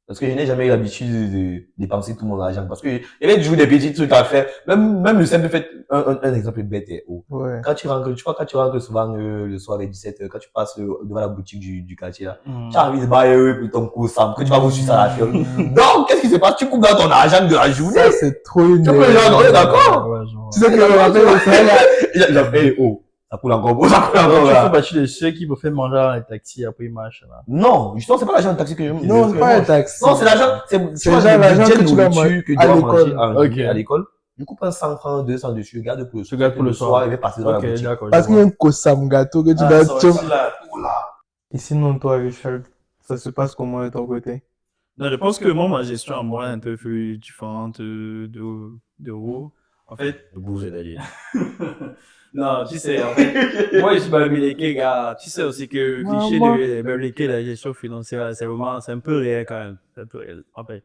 Parce que je n'ai jamais eu l'habitude de dépenser tout mon argent. Parce que il y avait toujours des petits trucs à faire. Même le simple fait, un exemple bête est haut. Ouais. Quand tu rentres, tu vois, quand tu rentres souvent le soir vers 17h, quand tu passes devant la boutique du quartier là, tu as envie de bailler pour ton croissant, que tu vas reçu ça à la fiole. Donc, qu'est-ce qui se passe? Tu coupes dans ton argent de la journée. Ça, c'est trop une... Tu peux genre, on est d'accord? Ouais, genre. Tu sais que le rappel au frère, là, Il a fait, oh, ça coule encore, oh, ça coule encore, Tu fais là. partie de ceux qui me fait manger dans les taxis après ils marchent là. Non, justement, c'est pas l'argent de taxi que je non, c'est pas un taxi. Non, c'est l'argent, C'est tu vois, genre le l'argent budget que tu dois nourriture que tu à dois manger l'école. en Ok. journée à l'école. Du coup, prends 100 francs, 200 dessus, garde pour le soir. Tu gardes pour le soir. Il va passer dans la Ok, boutique. d'accord. Parce je qu'il y a vois. un Kossam gâteau que tu Ah, dois... ça va tu- être là. Et sinon, toi, Richard, ça se passe comment de ton côté? Non, je pense que moi, ma gestion à moi est un peu plus différente de vous. En fait, Bouger d'aller. non, tu sais, en fait, moi, je suis Bamileke, gars. Tu sais aussi que le cliché de Bamileke, la gestion financière, c'est vraiment, c'est un peu réel quand même. C'est un peu réel. En fait,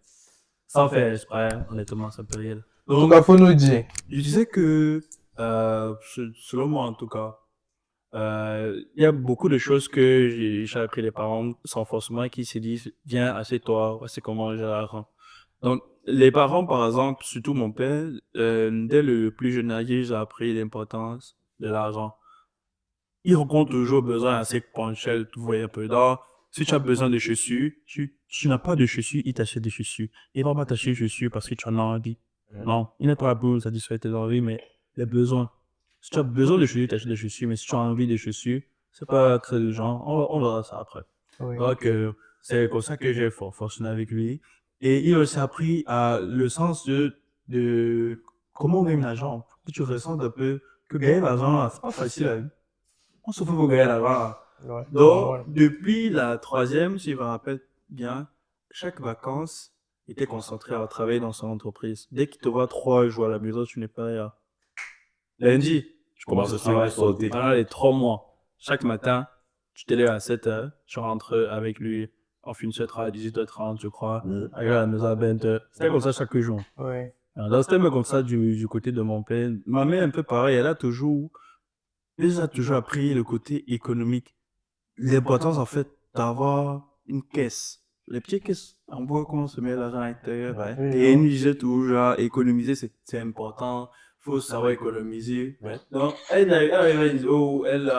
sans faire exprès, honnêtement, c'est un peu réel. En tout Donc, cas, faut nous dire. je disais que, selon moi en tout cas, il y a beaucoup de choses que j'ai appris des parents sans forcément qu'ils se disent, viens, assieds-toi, voici comment j'ai l'argent. Donc, les parents, par exemple, surtout mon père, dès le plus jeune âge, j'ai appris l'importance de l'argent. Il rencontre toujours besoin assez ponctuel, tu vois un peu d'or. Si tu as besoin de chaussures, tu n'as pas de chaussures, il t'achète des chaussures. Il va pas t'acheter des chaussures parce que tu en as envie. Non, il n'est pas là pour satisfaire tes envies, mais les besoins. Si tu as besoin de chaussures, t'achètes des chaussures, mais si tu as envie de chaussures, c'est pas très urgent. On verra ça après. Oui. Donc, c'est comme ça que j'ai fonctionné avec lui. Et il a aussi appris le sens de comment gagner l'argent. Que tu ressens un peu que gagner l'argent, c'est pas facile à on se fait pour gagner l'argent. Ouais. Donc, depuis la troisième, si je me rappelle bien, chaque vacances était concentré à travailler dans son entreprise. Dès qu'il te voit 3 jours à la maison, tu n'es pas là. Lundi, je commence à travailler sauter. Pendant les 3 mois, chaque matin, tu te lèves à 7h, tu rentres avec lui. On finit ce travail à 18h30, je crois. Arrive à la maison à 20h. C'était comme ça chaque jour. Ouais. Alors, c'était un peu comme ça du côté de mon père. Ma mère, un peu pareil, elle a toujours appris le côté économique. L'importance, en fait, d'avoir une caisse. Les petites caisses en bois qu'on se met l'argent à l'intérieur. Ouais. Oui, Et elle nous disait toujours, genre, économiser, c'est important. Faut savoir économiser. Ouais. Donc, elle dit, oh, elle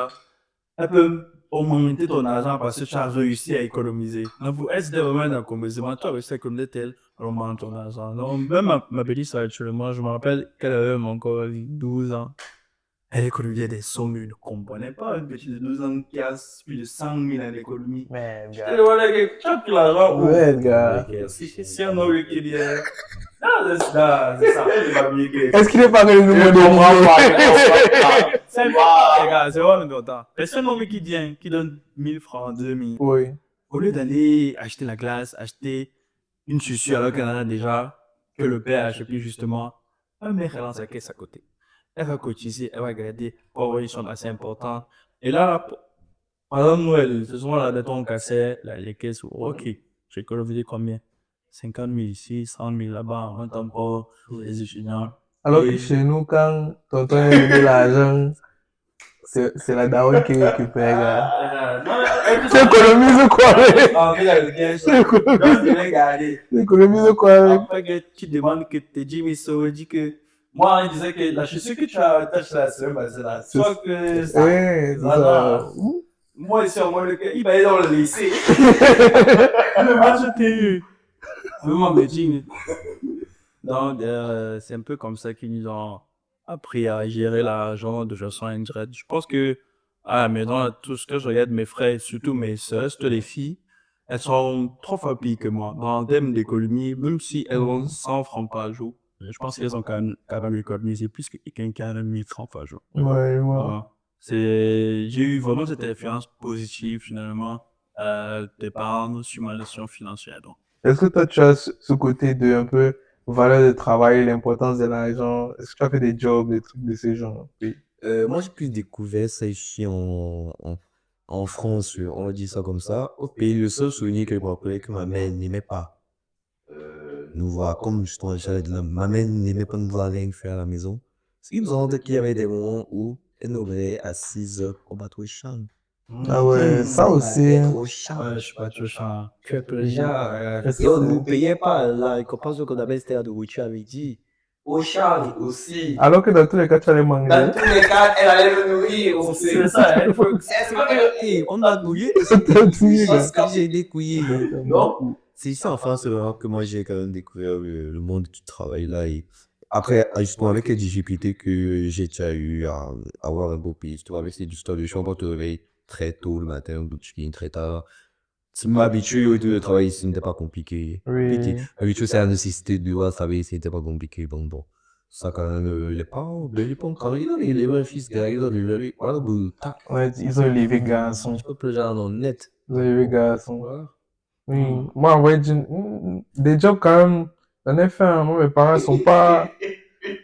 peut augmenter ton argent parce que tu as réussi à économiser. Donc, pour elle, c'était vraiment un économisement. Tu as réussi à économiser tel, elle augmente ton argent. Donc, même ma petite sœur, actuellement, je me rappelle qu'elle avait encore 12 ans. Elle économisait des sommes, je ne comprenais pas. Une petite de 12 ans qui a plus de 100 000 en économie. Mais, Je gars. te voilà, tu as pris l'argent où? Ouais, gars. C'est un homme qui dit, c'est ça, il va bien que. Est-ce qu'il est pas revenu Je modernisé? comprends pas. C'est pas, les gars, c'est vraiment important. C'est un homme qui vient, qui donne 1000 francs, 2000. Oui. Au lieu d'aller acheter la glace, acheter une chaussure alors qu'elle en a déjà, que le père a acheté justement, un mec relance sa caisse à côté. Elle va cotiser, elle va garder pour avoir une somme assez importante. Et là, par exemple, Noël, c'est souvent là, de ton cassé, les caisses, ok, j'ai économisé combien? 50 000 ici, 100 000 là-bas, un temps pour les étudiants. Alors que Et- chez nous, quand tonton a donné l'argent, c'est la daronne qui récupère, gars. Tu économises quoi, mec? Ah, mais là, le gars, Tu économises- donc, je vais garder. tu économises quoi, mec? Après que tu demandes que tes 10 000 euros, dit que moi, il disait que la chaussure que tu as attaché là, c'est la soit que ça. Ouais, c'est Voilà. ça. Moi, sur moi, le gars, il va aller dans le lycée. Le match était eu. Vraiment, mais digne. Donc, c'est un peu comme ça qu'ils nous ont appris à gérer l'argent de façon indirecte. Je pense que, à la maison, tout ce que je regarde mes frères, surtout mes sœurs, surtout les filles, elles sont 3 fois pires que moi. Dans le thème d'économie, même si elles ont 100 francs par jour, je pense qu'elles ont quand même économisé plus que quelqu'un qui a 1000 francs par jour. Ouais, ouais. Voilà. J'ai eu vraiment cette influence positive finalement des parents sur ma gestion financière. Donc. Est-ce que toi, tu as ce côté de un peu valeur de travail, l'importance de l'argent? Est-ce que tu as fait des jobs, des trucs de ce genre? Oui. Moi, j'ai plus découvert ça ici en France, on va dire ça comme ça. Au pays, le seul souvenir que je me rappelais que ma mère n'aimait pas nous voir, comme justement, j'allais dire, ma mère n'aimait pas nous voir rien faire à la maison. Ce qui nous rendait qu'il y avait des moments où elle nous verrait à 6 heures au bateau champ. Ah ouais, ça aussi. Au champ. Je sais pas, tu vois, que plaisir. Et on ne nous payait pas. La récompense qu'on avait, c'était la nourriture à midi. Au champ aussi. Alors que dans tous les cas, tu allais manger. Dans tous les cas, elle allait me nourrir. C'est ça, hein. On a douillé. C'était douillé, gars. Parce que j'ai découillé. Non. C'est ici en France que moi j'ai quand même découvert le monde du travail là. Et après, justement, avec les difficultés que j'ai déjà eu à avoir un beau pays, tu vois, avec ces histoires de chambre, on te réveille très tôt le matin, ou tu finis très tard. Tu m'habitues au travail ici, ce n'était pas compliqué. Oui. Habitué, c'est la nécessité de devoir travailler, ce n'était pas compliqué. Bon. Ça, quand même, les parents travailler dans les vrais fils derrière, dans les voilà, tac. Ouais, ils ont élevé garçon. Tu peux plus genre dans le net. Ils ont élevé garçon. Voilà. Oui. Moi, en vrai, des jobs quand même, j'en ai fait un. Moi, mes parents sont pas.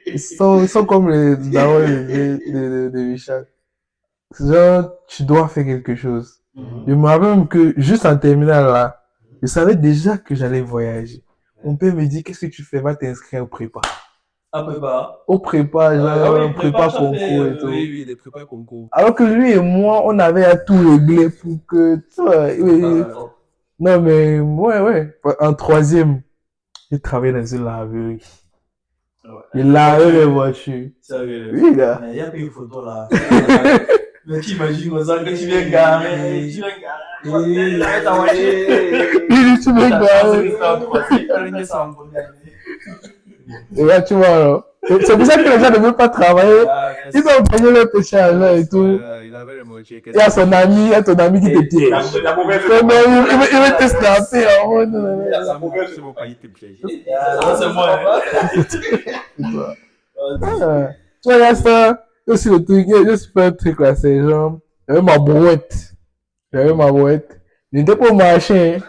Ils sont comme les darons de Richard. Genre, tu dois faire quelque chose. Je me rappelle même que juste en terminale là, je savais déjà que j'allais voyager. Mon père me dit, qu'est-ce que tu fais? Va t'inscrire au prépa. Un peu bas. Au prépa, genre, Ah oui, prépa ça concours fait, et tout. Oui, des prépas concours. Alors que lui et moi, on avait à tout régler pour que, tu vois, non, mais, ouais. En troisième, j'ai travaillé dans une laverie. Il lavait les voitures. Sérieux. Oui, gars. Il y a une photo là. Mais tu imagines comme ça que tu viens garer. Tu viens garer. Il arrête ta voiture. Il dit, tu veux garer. Et là, tu vois, alors. C'est pour ça que les gens ne veulent pas travailler. Ils ont gagné leur péché à l'heure et tout. Il avait le moitié. Il y a son ami, il y a ton ami qui te piège. La mauvaise. Il veut te snapper en mode. La mauvaise, c'est mon panier te piège. Ça, c'est moi. Tu vois, il y a ça. Il y a aussi le truc, il y a juste un truc là, c'est genre, j'avais ma brouette. J'étais pas au marché.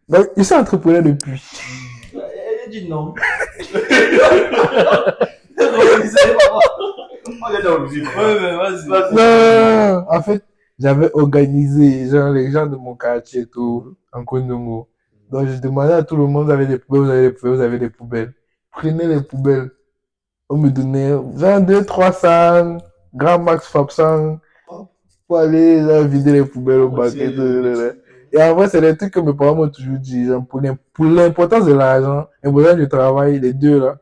Donc, il s'est entrepreneur depuis. Il dit non. Non, en fait, j'avais organisé, genre, les gens de mon quartier et tout, en Kondongo. Donc, je demandais à tout le monde, vous avez des poubelles. Prenez les poubelles. On me donnait 22, 300, grand max Fabsan, pour aller genre, vider les poubelles au bac et tout. Et en vrai, c'est des trucs que mes parents m'ont toujours dit, genre, pour l'importance de l'argent, l'importance du travail, les deux là.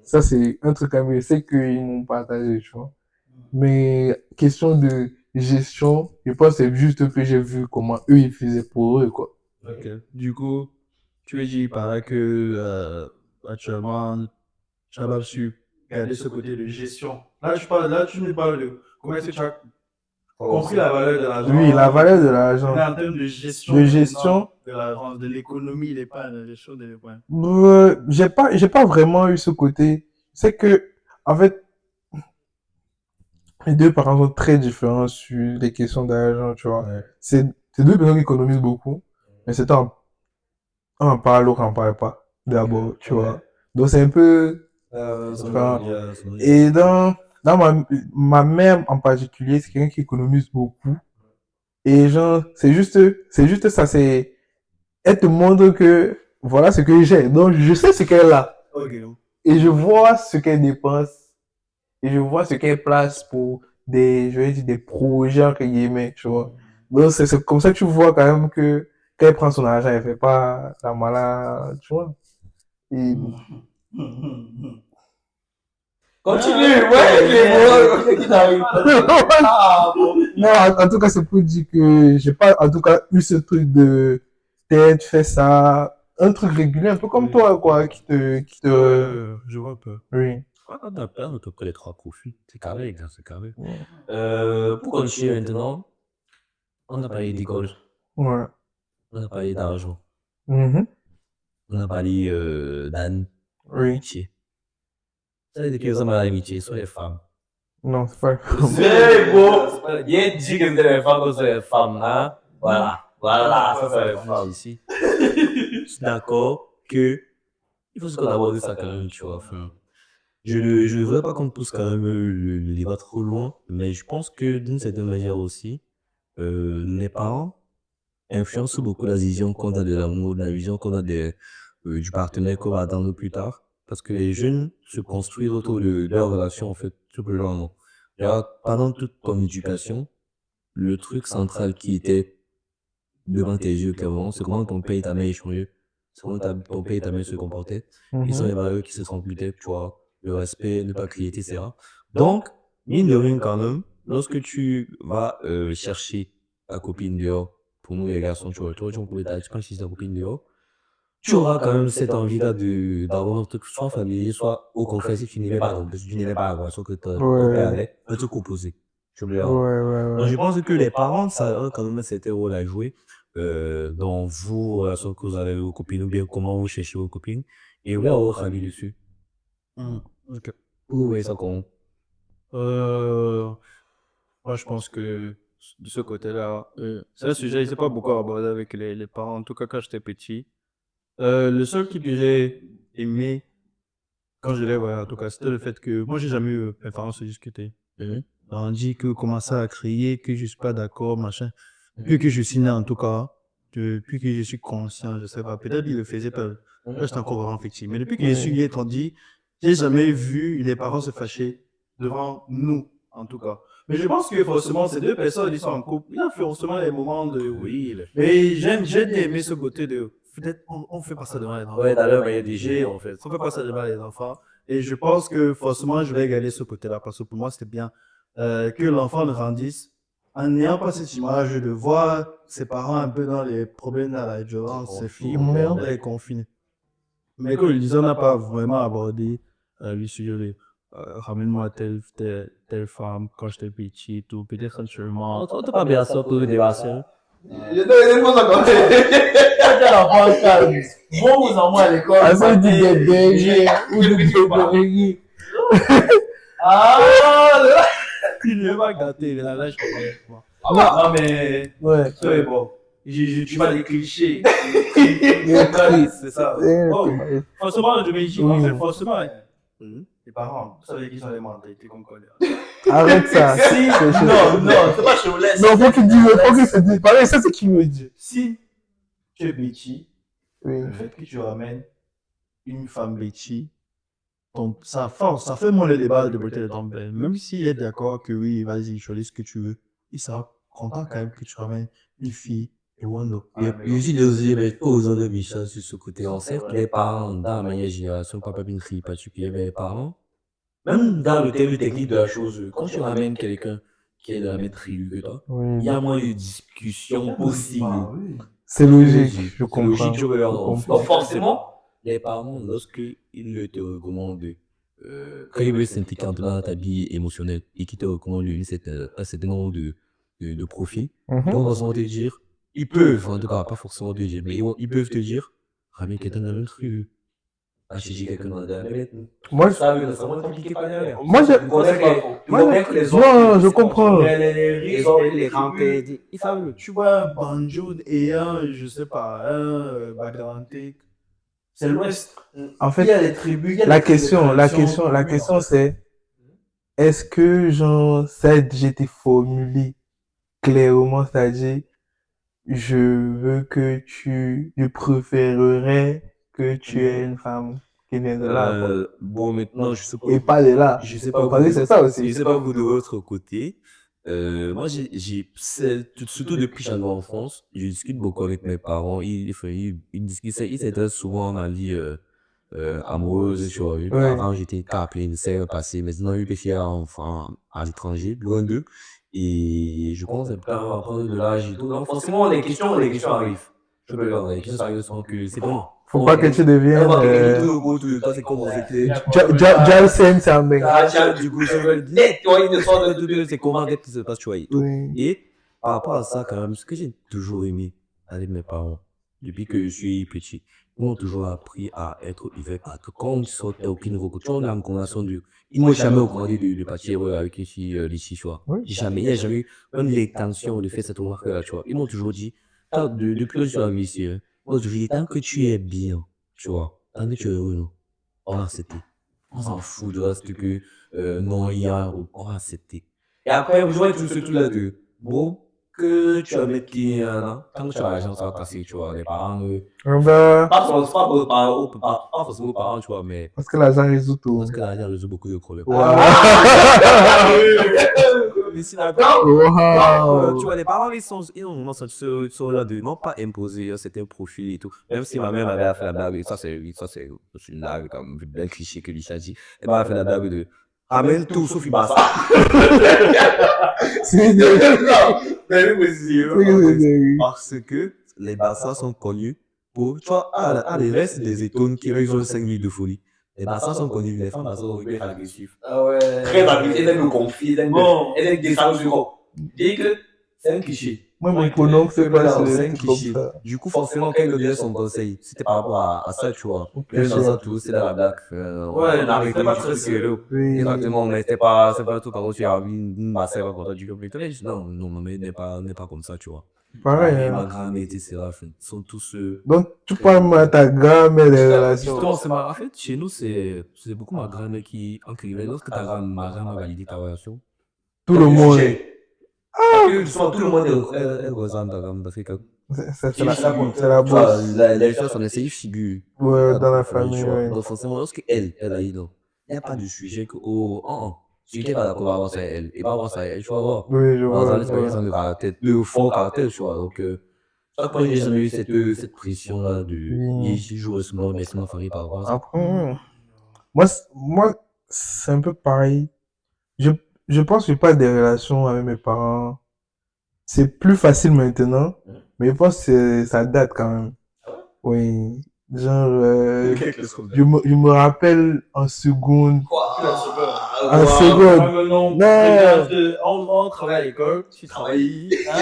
Ça, c'est un truc à me c'est qu'ils m'ont partagé, tu vois. Mais question de gestion, je pense que c'est juste que j'ai vu comment eux, ils faisaient pour eux, quoi. Ok. Du coup, tu veux dire par là que actuellement, tu n'as pas su garder ce côté de gestion. Là, tu me parles de comment est-ce que tu as compris la valeur de l'argent. Oui, la valeur de l'argent. Mais en termes de gestion. De gestion. De l'économie, l'épargne, des choses, des points. J'ai pas vraiment eu ce côté. C'est que, en fait, les deux parents sont très différents sur les questions d'argent, tu vois. Ouais. C'est deux personnes qui économisent beaucoup, mais c'est un en parle, l'autre en parle pas. D'abord, tu vois. Donc c'est un peu différent. Et dans ma mère en particulier, c'est quelqu'un qui économise beaucoup. Et genre, c'est juste ça, elle te montre que voilà ce que j'ai. Donc je sais ce qu'elle a. Okay. Et je vois ce qu'elle dépense. Et je vois ce qu'elle place pour je vais dire, des projets, entre guillemets, tu vois. Donc c'est comme ça que tu vois quand même que quand elle prend son argent, elle fait pas la malade, tu vois. Et... Continue, ouais, Non, en tout cas, c'est pour dire que j'ai pas, en tout cas, eu ce truc de tête, fais ça, un truc régulier, un peu comme toi, quoi, qui te... Je vois un peu. Oui. On a peur à peu près les 3 profils. C'est carré, c'est carré. Pour continuer maintenant, On a parlé d'école, Ouais. on a parlé d'argent, Mhm. on a parlé Oui. d'amitié. Ça veut dire que ça l'amitié, soit les femmes. Non, c'est pas. C'est beau! Bien dit que c'est les femmes que c'est les femmes, hein? Voilà, ça c'est les femmes ici. Je suis d'accord que il faut se aborder ça quand même, tu vois. Enfin, je ne voudrais pas qu'on pousse quand même le débat trop loin, mais je pense que d'une certaine manière aussi, les parents influencent beaucoup la vision qu'on a de l'amour, la vision qu'on a du partenaire qu'on va attendre plus tard. Parce que les jeunes se construisent autour de leur relation, en fait, tout le long. Pendant toute ton éducation, le truc central qui était devant tes yeux, clairement, c'est comment ton père et ta mère échangeaient, c'est comment ton père et ta mère se comportaient. Ils sont les valeurs qui se transmettaient, tu vois, le respect, ne pas crier, etc. Donc, mine de rien, quand même, lorsque tu vas chercher ta copine dehors, pour nous les garçons, tu vois, tu peux chercher ta copine dehors, tu auras quand même cette envie-là d'avoir un truc soit familier, soit au contraire, si tu n'aimais pas, parce que tu n'aimais pas la relation que ton père avait, un truc opposé. Tu me Ouais, ouais, Donc, je ouais. pense que les parents, ça a quand même cet rôle à jouer dans vos relations que vous avez avec vos copines, ou bien comment vous cherchez vos copines, et vous avez votre avis dessus. Ok. Vous voyez ça comment? Moi, je pense que de ce côté-là, c'est un sujet, je sais pas beaucoup abordé avec les parents, en tout cas quand j'étais petit. Le seul truc que j'ai aimé quand je l'ai, ouais, en tout cas, c'était le fait que moi, j'ai jamais eu mes parents se discuter. On dit que commencer à crier, que je suis pas d'accord, machin. Depuis que je suis né, en tout cas, depuis que je suis conscient, je sais pas, peut-être il le faisait pas. Là, j'étais encore vraiment petit. Mais depuis que je suis étendu, j'ai jamais vu les parents se fâcher devant nous, en tout cas. Mais je pense que forcément, ces deux personnes, ils sont en couple. Il y a forcément des moments de oui. Mais j'ai bien aimé ce côté de peut-être on fait pas ça devant les enfants. Ouais, d'ailleurs, il y a des jeux, en fait. On fait pas ça devant les enfants. Et je pense que forcément, je vais garder ce côté-là parce que pour moi, c'était bien que l'enfant grandisse en n'ayant pas cette image de voir ses parents un peu dans les problèmes, dans la violence, ses filles, dans les conflits. Mais comme je disais, on n'a pas vraiment abordé le sujet de ramène-moi telle femme quand j'étais petit, tout. Peut-être seulement. On t'a pas bien ça pour le débat, ça. Je te pose encore. L'enfant calme. Bon, vous envoie à l'école. Ah, ça dit des bébés ou des bébés. Ah, Il ne va gâter, là, je comprends. non, mais. Ouais. C'est bon. Tu vas des clichés. C'est ça. Oh, forcément, je me dis, en fait, forcément, les parents, vous savez qu'ils ont des mentalités comme quoi. Arrête ça. Si, non, c'est pas chez vous. Non, faut qu'il se dise. Pareil, ça, c'est qui me dit. Si tu es petit, Oui. le fait que tu ramènes une femme bêtise, ça fait moins le débat de beauté de ton père. Même s'il est d'accord que oui, vas-y, choisis ce que tu veux, il sera content quand même que tu ramènes une fille et Wando. Et aussi, les aux de Michel sur ce côté. On sait que les parents, dans la manière génération, papa une fille particulière, mais les parents, même dans le terme technique de la chose, quand tu ramènes quelqu'un qui est de la même tribu que toi, il y a moins de discussions possibles. C'est logique, je comprends. Logique, je veux leur dire. Donc forcément, les parents, lorsqu'ils te recommandent, quand ils veulent s'impliquer dans ta vie émotionnelle et qu'ils te recommandent un certain nombre de profils, donc ils vont te dire, ils peuvent, en tout cas pas forcément te dire, mais ils peuvent te dire, ramène quelqu'un dans notre rue, acheter quelqu'un dans la même. Moi, Ça veut dire, c'est moins compliqué par derrière. moi, non, je comprends. Les autres, les rampés, ils savent. Tu vois un banjo et je sais pas, un background. C'est l'Ouest. En Il y fait, a des tribus. il y a la des tribus question, de tradition. c'est, est-ce que, genre, ça a déjà été formulé clairement, c'est-à-dire, je préférerais que tu aies une femme qui vient de là, quoi. Bon, maintenant, je sais pas. Et pas de là. Je sais pas. Parce que c'est ça aussi. Je sais pas vous de votre côté. Moi, surtout depuis que j'en en France, je discute beaucoup avec mes parents. Ils s'intéressent souvent à ma vie amoureuse, tu vois. Ouais. Avant, j'étais capé, une série passée. Maintenant, je suis enfant à l'étranger, loin d'eux. Et je commence un peu à apprendre de l'âge et tout. Donc, forcément, les questions arrivent. Je peux leur dire, les questions arrivent sans que c'est bon. Faut pas que tu deviennes, Toi, c'est comment c'était. Jalsen, c'est un mec. Du coup, je veux net, toi, il ne sort de tout, c'est comment, qu'est-ce qui se passe, tu vois. Oui. Et par rapport à ça, quand même, ce que j'ai toujours aimé avec mes parents, depuis que je suis petit, ils m'ont toujours appris à être ouvert, à que quand on sort, il n'y a aucune recommandation. On a une conversation de. Ils m'ont jamais recommandé de partir avec les filles, tu vois. Oui. Jamais. Il n'y a jamais eu même l'intention de faire cette remarque-là, tu vois. Ils m'ont toujours dit, depuis que je suis arrivé ici, ils m'ont toujours dit, tant que tu es bien, tu vois, tant que tu es heureux, non, on va accepter. On s'en fout de reste que, non, il y a, on va accepter. Et après, vous voyez tout ce truc-là de, bon, que tu vas mettre qui, là, tant que tu as l'argent, ça va passer, tu vois, les parents, Ben, pas forcément pas forcément aux parents, tu vois, mais parce que l'argent résout tout. parce que l'argent résout beaucoup de problèmes. Wow. Mais si la Wow. tu vois, les parents, ils sont là de non pas imposer un profil et tout. Même si ma mère m'avait fait la blague, c'est une blague, comme bien cliché que Lisha dit. Elle m'a fait la blague de ramène tout sauf Ibassa. C'est Parce que les Barça sont connus pour, tu vois, les restes des étones qui eux, ils ont 5 minutes de folie. Les Barça sont connus, les femmes Barça sont hyper agressives. Ah ouais. Très agressives, elles aiment le conflit, elles aiment des salles du corps. Dès que c'est un cliché. Moi, mon pronom, c'est pas C'est ce un truc comme cliché. ça. Du coup, forcément, quand il me donnait son conseil, c'était par rapport à ça, tu vois. Même dans ça, tout, c'est dans la blague. Ouais, on avait c'était pas connu très tout sérieux. Oui. Exactement, mais c'est pas tout. Par contre, tu as ma sœur quand du comme les non, non, ma mère n'est pas comme ça, tu vois. Pareil, Et hein. ma grand-mère était Séraphin. Ils sont tous. Donc, tu parles à ta grand-mère des relations. Justement, en fait, chez nous, c'est beaucoup ma grand-mère qui, en criminel, lorsque ma grand-mère a validé ta relation, Tout le monde. parce que justement, tout le monde elle ressemble ta grand-mère. Parce que C'est la bosse. les choses sont essayées figure. Ouais, dans la famille, Tu vois. ouais. Donc, forcément, lorsque elle a dit non, il n'y a pas de sujet que, oh, si tu n'es pas d'accord, on va voir ça à elle. Et pas voir ça à elle, tu vas voir. Oui, je Dans vois. l'expérience de caractère, de fort caractère, tu vois. Donc, chaque fois, j'ai jamais eu cette pression-là de, Oui. si je joue ce moment, mais c'est ma famille par rapport à ça. Après, moi, c'est un peu pareil. Je pense que j'ai pas des relations avec mes parents. C'est plus facile maintenant, mais je pense que ça date quand même. Oui. Genre, je me rappelle en seconde. En seconde. Non. On travaille à l'école, tu travailles, hein,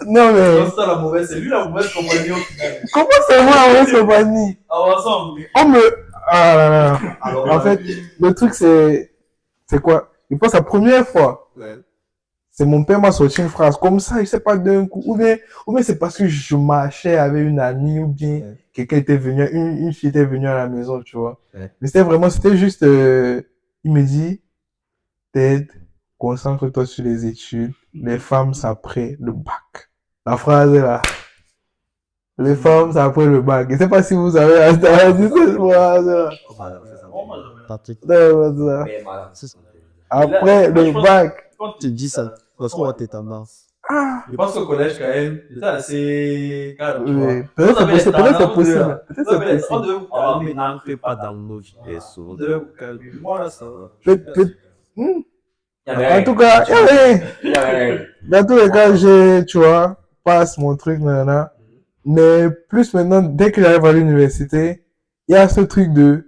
Non, mais. c'est la mauvaise, c'est lui la mauvaise compagnie au final. Comment c'est moi, on se banni? Ensemble. On me. Ah là là. En fait, le truc, c'est quoi? Je pense la première fois, c'est mon père m'a sorti une phrase comme ça, je sais pas d'un coup. Ou bien c'est parce que je marchais avec une amie, ou bien quelqu'un était venu, une fille était venue à la maison, tu vois. Mais c'était juste, il me dit, Ted, concentre-toi sur les études. Les femmes, c'est après le bac. La phrase est là. Les femmes, c'est après le bac. Je sais pas si vous avez entendu cette phrase-là. Après le bac. Quand tu dis ça, parce qu'on va tendance. Ah, Je pense qu'au collège, quand même, c'était assez calme, tu vois. oui. Peut-être c'est possible. Peut-être c'est On possible. devait vous Alors, calmer. mais n'entrez pas dans nos vies perso. On devait vous calmer. Moi, là, ça va. En tout cas, dans tous les cas, tu vois, passe mon truc, nanana. Mais plus maintenant, dès que j'arrive à l'université, il y a ce truc de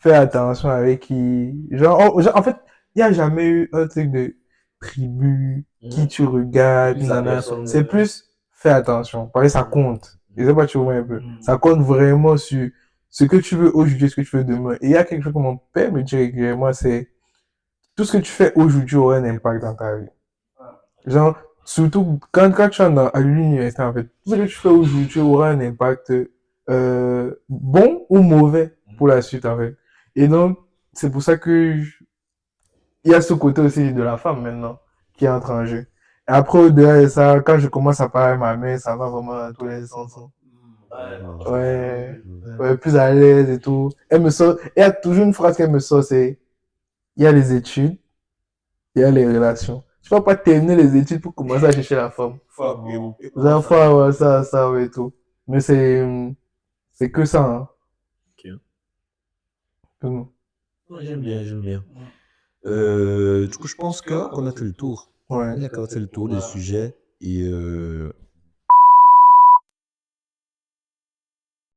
faire attention avec qui. En fait, il n'y a jamais eu un truc de tribu, qui tu regardes, nanana. C'est plus faire attention. Parce que ça compte. Je sais pas, tu vois un peu. Ça compte vraiment sur ce que tu veux aujourd'hui, ce que tu veux demain. Et il y a quelque chose que mon père me dit régulièrement, c'est tout ce que tu fais aujourd'hui aura un impact dans ta vie. Genre, surtout quand tu es à l'université, en fait, tout ce que tu fais aujourd'hui aura un impact bon ou mauvais pour la suite, en fait. Et donc, c'est pour ça que il y a ce côté aussi de la femme maintenant qui entre en jeu. Et après, au-delà de ça, quand je commence à parler à ma mère, ça va vraiment dans tous les sens. Ouais, plus à l'aise et tout. Elle me sort, il y a toujours une phrase qu'elle me sort, c'est il y a les études, il y a les relations. Tu vas pas terminer les études pour commencer à chercher la femme. Les enfants, ouais, ça, ouais, et tout. Mais c'est que ça, hein. Ok. J'aime bien. Du coup, je pense qu'on a fait le tour. Ouais. On a fait le tour des sujets. Et